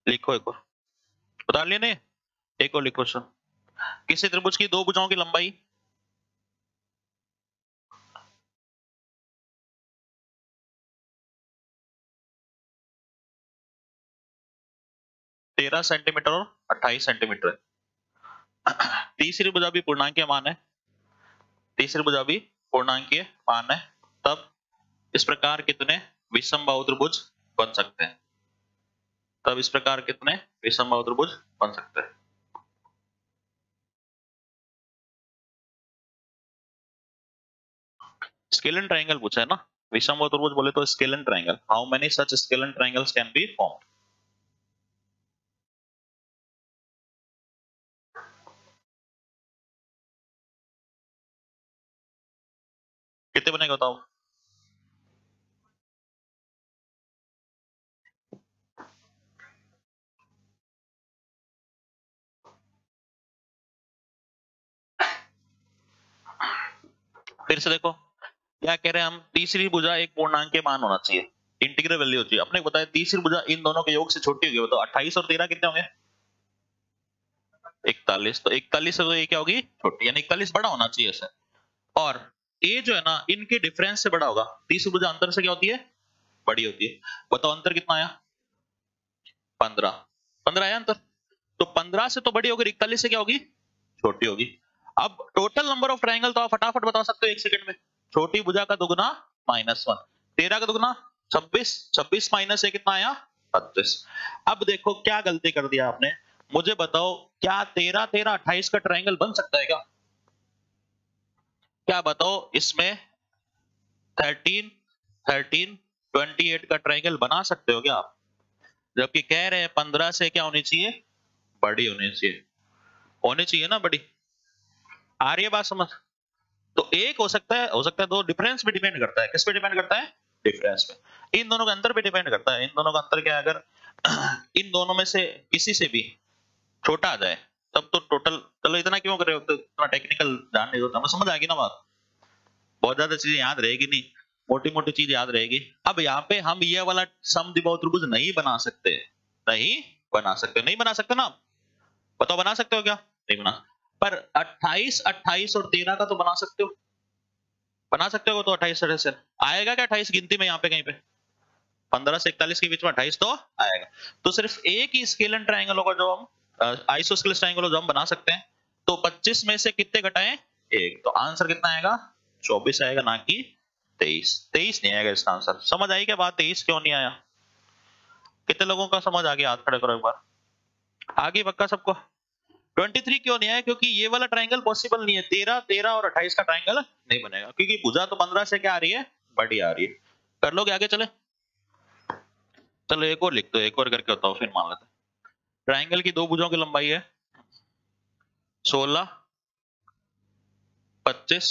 लिखो एक और, बता लिया नहीं? एक और लिखो क्वेश्चन। किसी त्रिभुज की दो भुजाओं की लंबाई 13 सेंटीमीटर और 28 सेंटीमीटर है। तीसरी भुजा भी पूर्णांकीय मान है, तीसरी भुजा भी पूर्णांकीय मान है, तब इस प्रकार कितने विषम बाहु त्रिभुज बन सकते हैं? तब इस प्रकार कितने विषम बाहु त्रिभुज बन सकते हैं? स्केलन ट्रायंगल पूछा है ना, विषम बाहु त्रिभुज बोले तो scalene triangle, how many such scalene triangles can be formed? कितने बनेगा बताओ? फिर से देखो, क्या कह रहे हैं हम, तीसरी भुजा एक पूर्णांकीय मान होना चाहिए, इंटीग्रल वैल्यू होती है। अपने को बताया तीसरी भुजा इन दोनों के योग से छोटी होगी, बताओ 28 और 13 कितने होंगे? 41, तो 41 से तो ये क्या होगी? छोटी, यानी 41 बड़ा होना चाहिए इसे। और ये जो है ना, इनके डिफरेंस से बड़ा होगा, तीसरी भुजा अंतर से क्या होती है? बड़ी होती है। बताओ अंतर कितना आया? 15, 15 आया अंतर। तो 15 से तो बड़ी होगी, 41 से क्या होगी? छोटी होगी। अब टोटल नंबर ऑफ ट्रायंगल तो आप फटाफट बता सकते हो एक सेकंड में, छोटी भुजा का दुगुना -1, 13 का दुगुना 26, 26 माइनस एक कितना आया? 32। अब देखो क्या गलती कर दिया आपने, मुझे बताओ, क्या 13, 13, 28 का ट्रायंगल बन सकता है क्या? क्या बताओ, इसमें 13, 13, 28 का ट्रायंगल बना सकते हो क्या आप? जबकि कह रहे हैं 15 से क्या होनी चाहिए? बड़ी होनी चाहिए, होनी चाहिए ना बड़ी। आ रही है बात समझ? तो एक हो सकता है दो, डिफरेंस पे डिपेंड करता है। किस पे डिपेंड करता है? डिफरेंस पे। इन दोनों के अंतर पे डिपेंड करता है। इन दोनों का अंतर क्या है? अगर इन दोनों में से किसी से भी छोटा आ जाए तब तो टोटल, चलो इतना क्यों कर रहे हो, तो इतना टेक्निकल जान नहीं होता, हमें समझ आएगी ना बात, बहुत ज्यादा चीजें याद रहेगी नहीं, मोटी मोटी चीज याद रहेगी। अब यहाँ पे हम ये वाला समद्विबाहु त्रिभुज नहीं बना सकते, नहीं बना सकते, नहीं बना सकते ना आप? बताओ बना सकते हो क्या? नहीं बना। पर 28 28 और 13 का तो बना सकते हो, बना सकते हो तो 28 से आएगा क्या 28 गिनती में यहाँ पे कहीं पे? 15 से 41 के बीच में 28 तो आएगा। तो सिर्फ एक ही स्केलन ट्रायंगल होगा जो हम आइसोस्केलेस ट्रायंगल जो हम बना सकते हैं। तो 25 में से कितने घटाएं? एक। तो आंसर कितना आएगा? 24 आएगा, ना कि 23। 23 नहीं आएगा इसका आंसर। समझ आई क्या बात? 23 क्यों नहीं आया? कितने लोगों का समझ आ गया? हाथ खड़े करो एक बार। आगे पक्का सबको? 23 क्यों नहीं आया? क्योंकि ये वाला ट्रायंगल पॉसिबल नहीं है। 13 13 और 28 का ट्रायंगल नहीं बनेगा, क्योंकि भुजा तो 15 से क्या आ रही है? बड़ी आ रही है। कर लोगे? आगे चले, चलो एक और लिख दो, एक और करके बताओ फिर मान लेते हैं। ट्रायंगल की दो भुजाओं की लंबाई है 16, 25।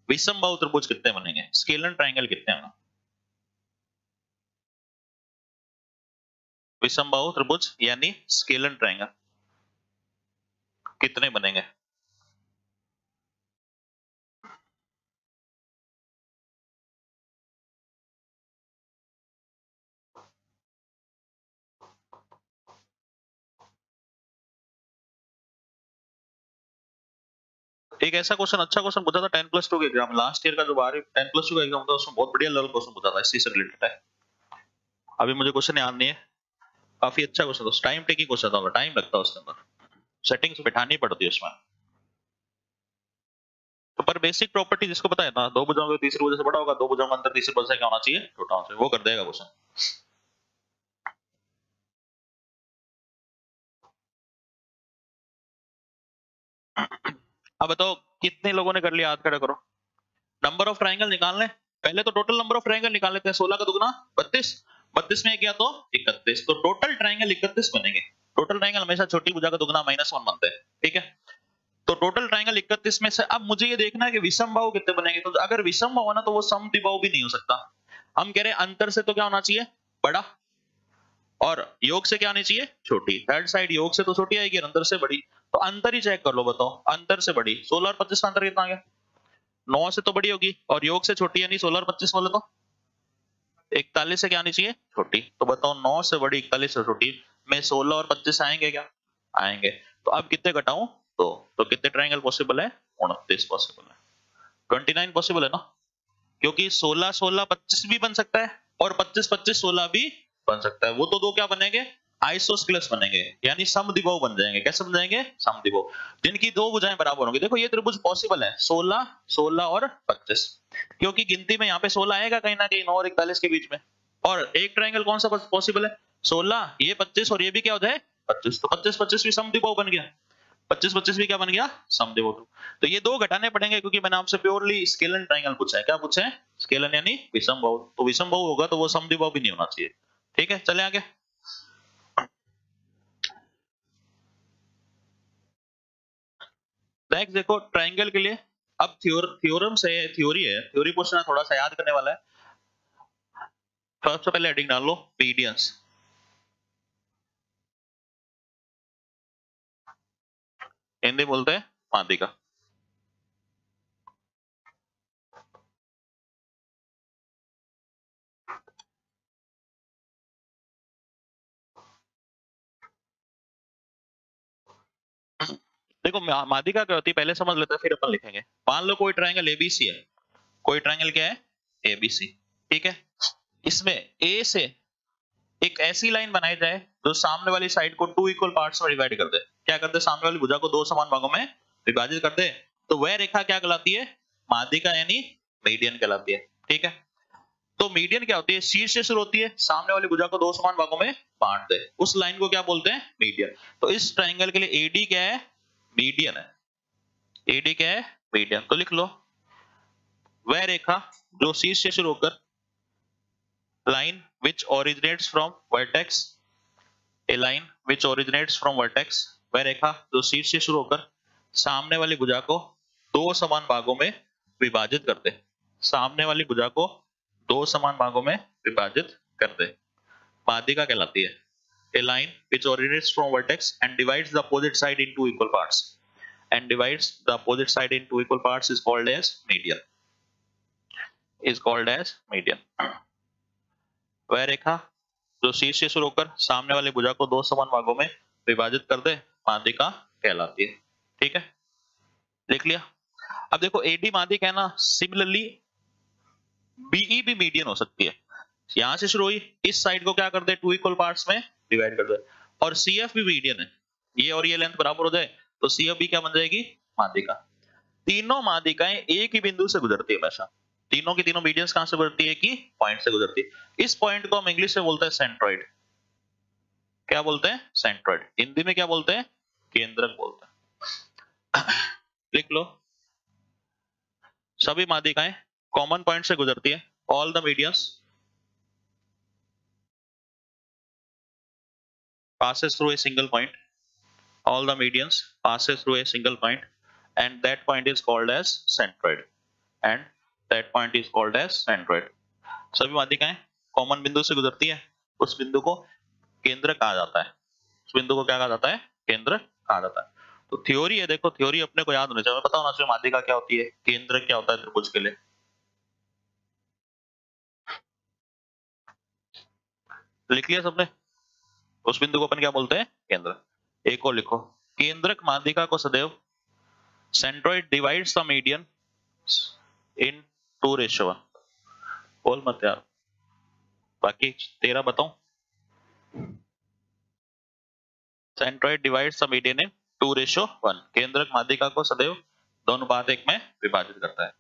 विषमबाहु त्रिभुज कितने बनेंगे? स्केलर ट्रायंगल कितने होंगे? विषमबाहु त्रिभुज यानी स्केलर ट्रायंगल कितने बनेंगे? एक ऐसा क्वेश्चन, अच्छा क्वेश्चन पूछा था 10+2 के एग्जाम, लास्ट ईयर का जो 10+2 का एग्जाम था, उसमें बहुत बढ़िया लेवल क्वेश्चन पूछा था, इसी से रिलेटेड है। अभी मुझे क्वेश्चन याद नहीं है, काफी अच्छा क्वेश्चन था, टाइम टेकिंग क्वेश्चन था, टाइम लगता है उसके अंदर, सेटिंग्स बैठानी पड़ती है उसमें। तो पर बेसिक प्रॉपर्टी जिसको पता है ना, दो भुजाओं का तीसरी भुजा से बड़ा होगा, दो भुजाओं का अंतर तीसरी भुजा से क्या होना चाहिए? छोटा होना चाहिए, वो कर देगा क्वेश्चन। अब बताओ कितने लोगों ने कर लिया? हाथ खड़ा करो। नंबर ऑफ ट्रायंगल निकालने, पहले तो टोटल नंबर ऑफ ट्रायंगल निकाल लेते हैं। 16 का दुगना 32, 32 में क्या तो 31, तो टोटल ट्रायंगल 31 बनेंगे। टोटल ट्रायंगल हमेशा छोटी भुजा का दुगना -1 बनते हैं, ठीक है। तो टोटल ट्रायंगल 31 में से अब मुझे ये देखना है कि विषमबाहु कितने बनेंगे। तो अगर विषमबाहु है ना, तो वो समद्विबाहु भी नहीं हो सकता। हम कह रहे हैं अंतर से तो क्या होना चाहिए? बड़ा, और योग से क्या आनी चाहिए? छोटी। थर्ड साइड योग से तो छोटी आएगी और अंतर से बड़ी। तो अंतर ही चेक कर लो, बताओ अंतर से बड़ी। 16 और 25 का अंतर कितना आ गया? 9 से तो बड़ी होगी, और योग से छोटी, यानी 16 और 25 बोले तो 41 से क्या आनी चाहिए? छोटी। तो बताओ 9 से बड़ी 41 से छोटी में 16 और 25 आएंगे क्या? आएंगे। तो अब कितने घटाऊं? तो कितने ट्रायंगल पॉसिबल है? 29 पॉसिबल है। 29 पॉसिबल है ना, क्योंकि 16 16 25 भी बन सकता है, और 25 25 16 भी बन सकता है। वो तो दो क्या बनेंगे? आइसोस्केलेस बनेंगे, यानी समद्विबाहु बन जाएंगे। कैसे बन जाएंगे? समद्विबाहु, जिनकी दो भुजाएं बराबर होंगी। देखो ये त्रिभुज पॉसिबल है, 16 16 और 25, क्योंकि गिनती में यहाँ पे 16 आएगा कहीं ना कहीं, 9 और 41 के बीच में। और एक ट्रायंगल कौन सा पॉसिबल है? 16, ये 25, और ये भी क्या हो जाए? 25। तो 25 25 भी समद्विबाहु बन गया। 25 25 भी क्या बन गया? समद्विबाहु। तो ये दो घटाने पड़ेंगे, क्योंकि मैंने आपसे प्योरली स्केलर ट्रायंगल पूछा है। क्या पूछा है? स्केलर यानी विषमबाहु। तो विषमबाहु होगा तो वो समद्विबाहु भी नहीं होना चाहिए। ठीक है, चले आगे। नेक्स्ट देखो ट्रायंगल के लिए, अब थ्योरम से, थ्योरी है, थ्योरी क्वेश्चन है, थोड़ा सा याद करने वाला है। सबसे पहले हेडिंग डाल लो मीडियंस। हिंदी बोलते हैं माध्यिका। देखो माध्यिका क्या होती है पहले समझ लेते हैं, फिर अपन लिखेंगे। मान लो कोई ट्रायंगल एबीसी है, कोई ट्रायंगल क्या है? एबीसी, ठीक है। इसमें ए से एक ऐसी लाइन बनाई जाए जो सामने वाली साइड को 2 इक्वल पार्ट्स में डिवाइड कर दे। क्या कर दे? सामने वाली भुजा को दो समान भागों में विभाजित कर दे। तो वह रेखा क्या कहलाती है? माध्यिका यानी मीडियन कहलाती है, ठीक है। तो मीडियन क्या होती है? शीर्ष से शुरू होती है, सामने वाली भुजा को दो समान भागों में बांट दे, उस लाइन को क्या बोलते हैं? मीडियन। तो इस ट्रायंगल के लिए एडी क्या है? मीडियन है। एडी क्या है? मीडियन। तो लिख लो वह रेखा जो शीर्ष से शुरू होकर, line which originates from vertex, a line which originates from vertex, वह रेखा जो शीर्ष से शुरू होकर सामने वाली भुजा को दो समान भागों में विभाजित कर दे। सामने वाली भुजा को दो समान भागों में विभाजित कर दे, माध्यिका कहलाती है। A line which originates from vertex and divides the opposite side into equal parts is called as median. वह रेखा जो शीर्ष से शुरू होकर सामने वाली भुजा को दो समान भागों में विभाजित कर दे, माध्यिका कहलाती है। ठीक है, देख लिया। अब देखो एडी माध्यिका है ना, सिमिलरली बीई भी मीडियन हो सकती है। यहां से शुरू हुई, इस साइड को क्या कर दे, टू इक्वल पार्ट्स में डिवाइड कर दे। और सीएफ भी मीडियन है, ये और ये लेंथ बराबर हो जाए तो सीएफ भी क्या बन जाएगी, माध्यिका। तीनों माध्यिकाएं एक ही बिंदु से गुजरती है हमेशा। तीनों की तीनों मीडियंस कहां से गुजरती है, एक ही पॉइंट से गुजरती है। इस पॉइंट को हम इंग्लिश में बोलते हैं सेंट्रॉइड। क्या बोलते हैं, सेंट्रॉइड। हिंदी में क्या बोलते हैं, केंद्रक बोलते हैं। लिख लो, सभी माध्यिकाएं कॉमन पॉइंट से गुजरती है। All the medians passes through a single point. All the medians passes through a single point, and that point is called as centroid. And that point is called as centroid. सभी माध्यिकाएं common बिंदु से गुजरती है, उस बिंदु को केंद्र कहा जाता है। उस बिंदु को क्या कहा जाता है, केंद्र कहा जाता है। तो थ्योरी है, देखो थ्योरी अपने को याद होनी चाहिए, पता होना चाहिए माध्यिका क्या होती है, केंद्र क्या होता है त्रिभुज के लिए। लिख लिया सबने, उस बिंदु को अपन क्या बोलते हैं, केंद्र। एक और लिखो, केंद्रक माध्यिका को सदैव सेंट्रोइड डिवाइड्स द मीडियन इन 2:1। बोल मत यार, बाकी तेरा बताऊं। सेंट्रोइड डिवाइड्स द मीडियन इन 2:1। केंद्रक माध्यिका को सदैव 2:1 में विभाजित करता है।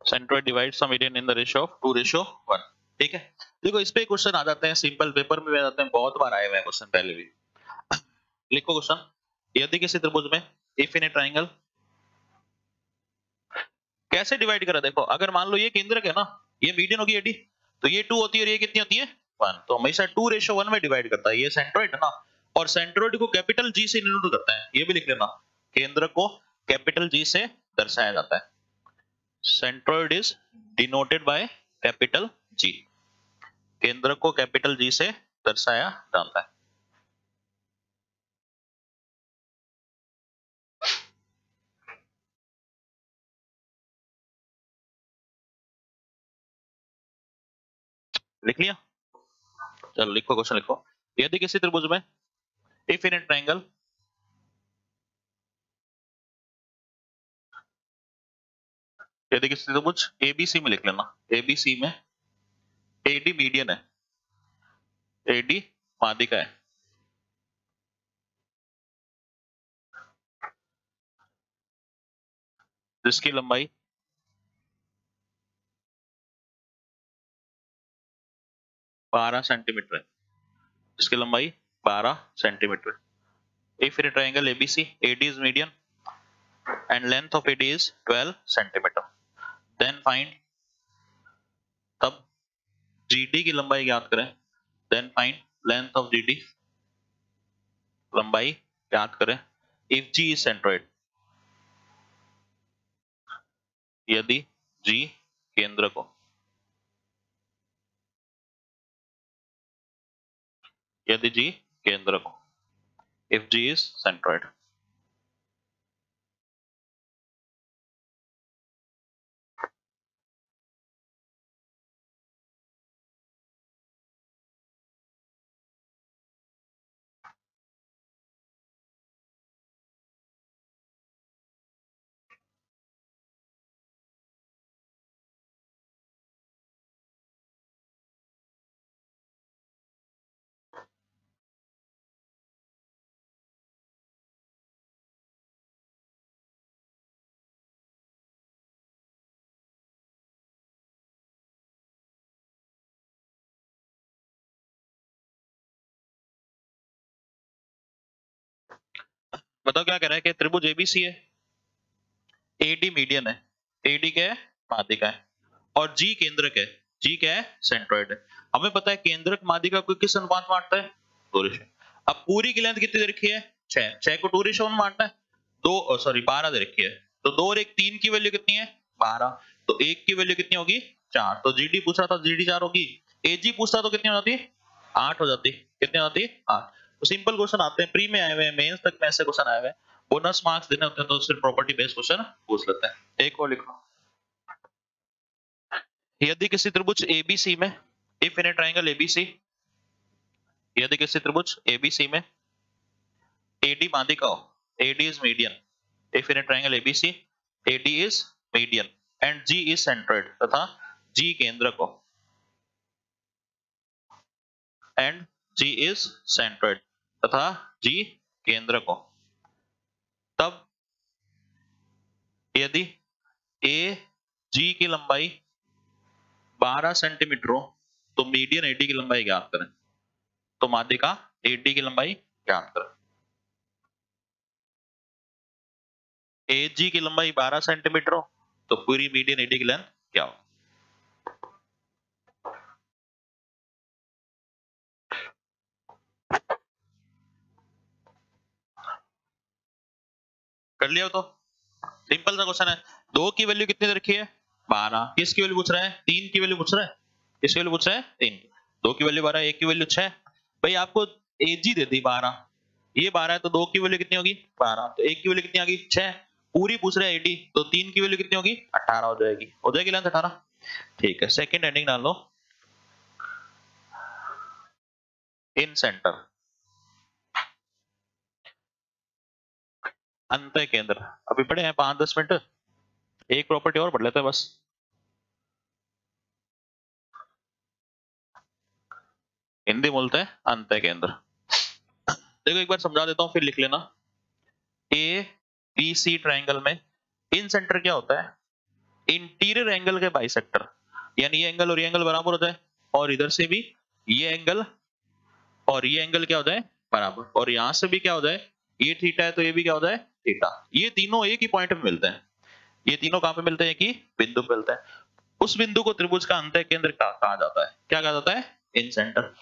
Centroid divides the median in the ratio of 2:1। ठीक है, देखो इस पे क्वेश्चन आ जाते हैं, सिंपल पेपर में आ जाते हैं, बहुत बार आए हुए हैं क्वेश्चन पहले भी। लिखो क्वेश्चन, यदि किसी त्रिभुज में इफ इन ए ट्राइंगल कैसे डिवाइड करा, देखो अगर मान लो ये केंद्रक है ना, ये मीडियन होगी एडी, तो ये 2 होती है और ये कितनी होती है 1, तो हमेशा 2:1 में डिवाइड करता है। ये सेंट्रोइड है ना, और सेंट्रोइड को कैपिटल जी से डिनोट करता है, ये भी लिख लेना, केंद्रक को कैपिटल जी से दर्शाया जाता है। Centroid is denoted by capital G, केंद्रक को कैपिटल जी से दर्शाया जाता है। लिख लिया, चलो लिखो क्वेश्चन लिखो, यदि किसी त्रिभुज में इफ इन ए ट्रायंगल यदि किसी त्रिभुज एबीसी में लिख लेना, एबीसी में एडी मीडियन है, एडी माध्यिका है, जिसकी लंबाई 12 सेंटीमीटर है, जिसकी लंबाई 12 centimetre. If in a triangle ABC AD is median and length of AD is 12 centimeter, then find, तब GD की लंबाई ज्ञात करें, then find length of GD, लंबाई ज्ञात करें, if G is centroid, यदि G केंद्र को, यदि G केंद्र को, if G is centroid। बताओ क्या कह रहा है कि त्रिभुज एबीसी है, एडी मीडियन है, एडी क्या है, माध्यिका है, और जी केंद्रक है, जी क्या है, सेंट्रॉइड है। हमें पता है केंद्रक माध्यिका को किस अनुपात में बांटता है, 2:1। अब पूरी की लेंथ कितनी दे रखी है, 6, 6 को 2:1 में बांटना है, 12 दे रखी है, तो 2 और 1 3 की वैल्यू कितनी है, 12, तो 1 की वैल्यू कितनी होगी, 4, तो जीडी पूछ रहा था, जीडी 4 होगी, एजी पूछता तो कितनी हो जाती, 8 हो जाती, कितनी हो जाती, 8। तो सिंपल क्वेश्चन आते हैं, प्री में आए हुए हैं, मेंस तक में ऐसे क्वेश्चन आए हुए हैं, बोनस मार्क्स देने होते हैं तो सिर्फ प्रॉपर्टी बेस्ड क्वेश्चन पूछ लेते हैं। एक और लिखो, यदि किसी त्रिभुज एबीसी में, if in a triangle ABC, यदि किसी त्रिभुज एबीसी में एडी माध्यिका हो, AD is median, if in a triangle ABC AD is median and G is centroid, तथा जी केंद्रक हो, एंड जी इज सेंट्रोइड, तथा जी केंद्रक हो, तब यदि ए जी की लंबाई 12 सेंटीमीटर हो तो मीडियन एडी की लंबाई ज्ञात करें, तो माध्यिका एडी की लंबाई ज्ञात करें। एजी की लंबाई 12 सेंटीमीटर हो तो पूरी मीडियन एडी की लेंथ क्या हो। कर लिया तो सिंपल सा क्वेश्चन है, 2 की वैल्यू कितनी दे रखी है, 12, किसकी वैल्यू पूछ रहा है, 3 की वैल्यू पूछ रहा है, किसकी वैल्यू पूछ रहा है, 3, 2 की वैल्यू 12, 1 की वैल्यू 6, भाई आपको एजी दे दी 12, ये 12 है तो 2 की वैल्यू कितनी होगी, 12, तो 1 की वैल्यू कितनी आ गई, 6, पूरी पूछ रहा है एडी, तो 3 की वैल्यू कितनी होगी, 18 हो जाएगी लेंथ 18। ठीक है, सेकंड हेडिंग डाल लो, इन सेंटर, अंत केंद्र, अभी पढ़े हैं 5-10 मिनट, एक प्रॉपर्टी और पढ़ लेते हैं बस। हिंदी बोलते हैं अंत केंद्र। देखो एक बार समझा देता हूं फिर लिख लेना। ए बी सी ट्राइंगल में इन सेंटर क्या होता है, इंटीरियर एंगल के बाइसेक्टर, यानी ये एंगल और ये एंगल बराबर हो जाए, और इधर से भी ये एंगल और ये एंगल क्या हो जाए, बराबर, और यहां से भी क्या हो जाए, ये थीटा है तो ये भी क्या हो जाए, थीटा, ये तीनों एक ही पॉइंट में मिलते हैं, ये तीनों कहां पे मिलते हैं, एक ही बिंदु पे मिलते हैं, उस बिंदु को त्रिभुज का अंत केंद्र कहा जाता है, क्या कहा जाता है, इन सेंटर।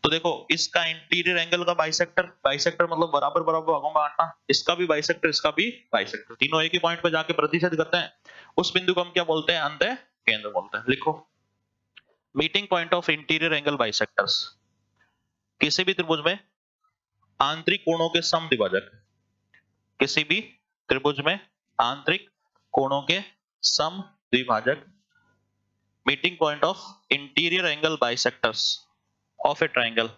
तो देखो इसका इंटीरियर एंगल का बाइसेक्टर, बाइसेक्टर मतलब बराबर बराबर भागों में बांटना, इसका भी बाइसेक्टर इसका भी बाइसेक्टर, तीनों एक ही पॉइंट पे जाके प्रतिच्छेद करते हैं, उस बिंदु को हम क्या बोलते हैं, अंत केंद्र बोलते हैं। लिखो, meeting point of interior angle bisectors, किसी भी त्रिभुज में आंतरिक कोणों के समद्विभाजक, किसी भी त्रिभुज में आंतरिक कोणों के समद्विभाजक, meeting point of interior angle bisectors of a triangle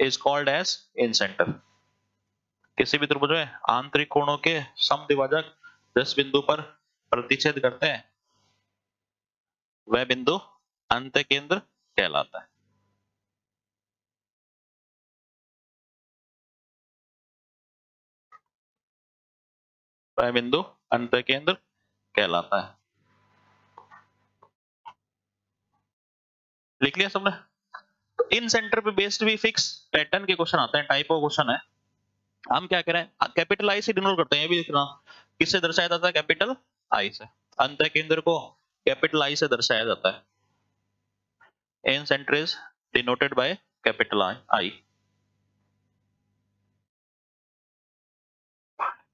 is called as incentre. किसी भी त्रिभुज में आंतरिक कोणों के समद्विभाजक जिस बिंदु पर प्रतिच्छेद करते हैं वह बिंदु अंत केंद्र कहलाता है। वह बिंदु अंत केंद्र कहलाता है। लिख लिया सबने। इन सेंटर पे बेस्ड भी फिक्स पैटर्न के क्वेश्चन आते हैं, टाइप ऑफ क्वेश्चन है। हम क्या करें, कैपिटल आई से डिनोट करते हैं, ये भी लिखना, किससे दर्शाया जाता है, कैपिटल आई से, अंत केंद्र को कैपिटल आई से दर्शाया जाता है। Incentre is denoted by capital I.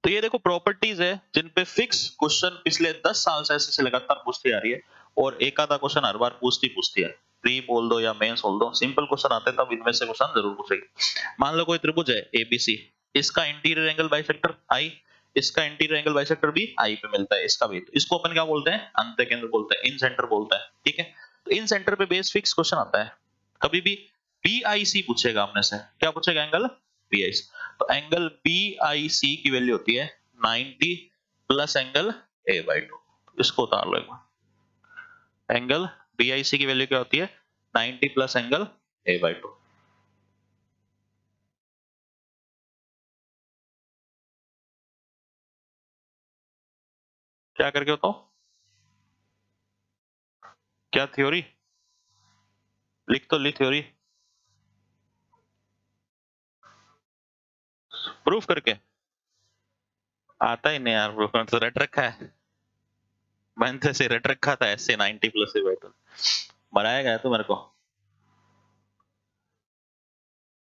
तो ये देखो प्रॉपर्टीज है जिन पे फिक्स क्वेश्चन पिछले 10 साल से ऐसे लगातार पूछती आ रही है, और एक आधा क्वेश्चन हर बार पूछती है, प्री बोल दो या मेंस बोल दो, सिंपल क्वेश्चन आते तब इनमें से क्वेश्चन जरूर पूछेगी। मान लो कोई त्रिभुज है एबीसी, इसका इंटीरियर एंगल बाइसेक्टर आई, इसका इंटीरियर एंगल बाइसेक्टर भी आई पे मिलता है, इसका भी, तो इसको अपन क्या बोलते हैं, अंत केंद्र बोलते हैं, इन सेंटर बोलते हैं। ठीक है, तो इन सेंटर पे बेस फिक्स क्वेश्चन आता है, कभी भी बीआईसी पूछेगा अपने से, क्या पूछेगा, एंगल बीआईसी, तो एंगल बीआईसी की वैल्यू होती है 90 प्लस एंगल a/2, इसको उतार लो एक बार, एंगल बीआईसी की वैल्यू क्या होती है, 90 प्लस एंगल a/2। क्या करके बताओ, क्या थ्योरी, लिख तो ली थ्योरी, प्रूफ करके, आता ही नहीं यार ब्रो, तो रट रखा है, मैंने से रट रखा था ऐसे 90 प्लस से बैठो, बनाया गया तो मेरे को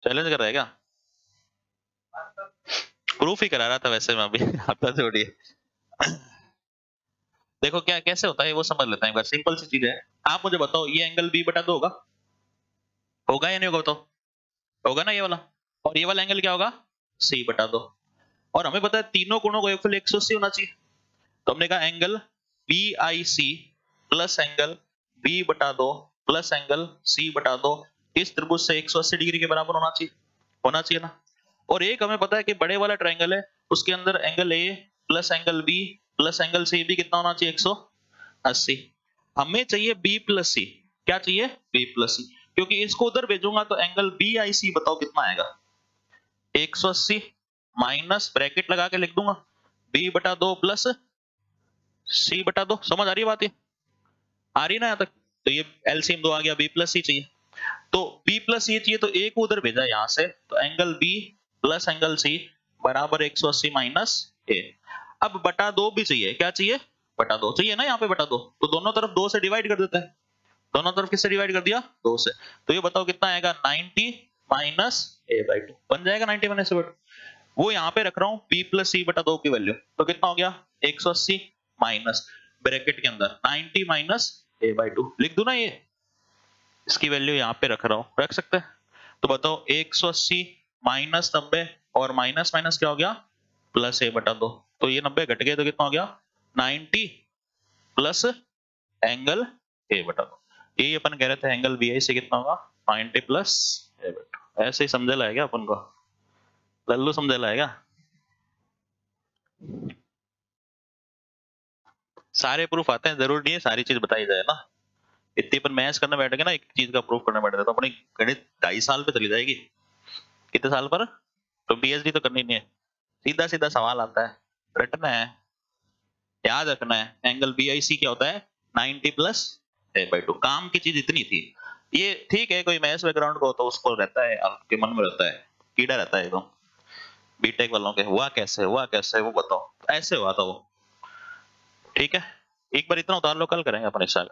चैलेंज कर रहा है क्या? प्रूफ ही करा रहा था वैसे मैं अभी आता थोड़ी है। देखो क्या कैसे होता है वो समझ लेते हैं एक बार, सिंपल सी चीज है। आप मुझे बताओ ये एंगल बी बटा दो होगा, होगा या नहीं होगा बताओ? होगा ना ये वाला, और ये वाला एंगल क्या होगा? सी बटा दो। और हमें पता है तीनों कोणों को योगफल 180 होना चाहिए, तो हमने कहा angle B I C plus angle B बटा दो प्लस एंगल सी बटा दो इस त्रिभुज से 180 डिग्री के बराबर होना चाहिए ना। और एक हमें पता है कि बड़े वाला ट्रायंगल है, उसके अंदर angle A plus angle B plus angle C भी कितना होना चाहिए? 180। हमें चाहिए बी प्लस सी, क्या चाहिए? बी प्लस सी, क्योंकि इसको उधर भेजूंगा तो एंगल बी आई सी बताओ कितना आएगा? 180 माइनस ब्रैकेट लगा के लिख दूंगा बी बटा दो प्लस सी बटा दो। समझ आ रही है बात? ये आ रही है ना यहाँ तक? तो ये एलसीएम दो आ गया, बी प्लस सी चाहिए, तो बी प्लस सी चाहिए, तो ए को उधर भेजा यहाँ से, तो angle B plus angle C बराबर 180 माइनस ए। अब बटा दो भी चाहिए, क्या चाहिए? बटा दो चाहिए ना यहाँ पे, बटा दो, तो दोनों तरफ दो से डिवाइड कर देते हैं। दोनों तरफ किससे डिवाइड कर दिया? दो से। तो ये बताओ कितना आएगा? 90 माइनस ए बाई टू बन जाएगा 90 माइनस ए बाई टू। वो यहाँ पे रख रहा हूँ बी प्लस सी बटा दो की वैल्यू, तो कितना हो गया? 180 माइनस ब्रैकेट के अंदर 90 माइनस ए बाई टू लिख दू ना, ये इसकी वैल्यू यहाँ पे रख रहा हूँ, रख सकते हैं। तो बताओ 180 माइनस 90 और माइनस माइनस क्या हो गया? प्लस ए बटा दो, तो ये 90 घट गए तो कितना हो गया? 90 प्लस एंगल ए बटा दो। ये अपन कह रहे थे एंगल बी आई से कितना होगा? 90 प्लस ए बटा दो। ऐसे ही समझे लाएगा अपन को, लल्लू समझे लाएगा। सारे प्रूफ आते हैं, जरूरी नहीं है सारी चीज बताई जाए ना। इतनी अपन मैथ्स करने बैठेंगे ना, एक चीज का प्रूफ करने बैठे तो अपनी गणित 2.5 साल पे चली जाएगी। कितने साल पर? तो पीएचडी तो करनी नहीं है, सीधा सीधा सवाल आता है, रटना है, याद रखना है। एंगल बी आई सी क्या होता है? 90 प्लस ए बाई टू। काम की चीज इतनी थी। ये ठीक है, कोई मैथ्स बैकग्राउंड को तो उसको रहता है, आपके मन में रहता है, कीड़ा रहता है एकदम। बीटेक वालों के हुआ कैसे वो बताओ, ऐसे हुआ था वो। ठीक है, एक बार इतना उतार लो, कल करेंगे अपन इस साल।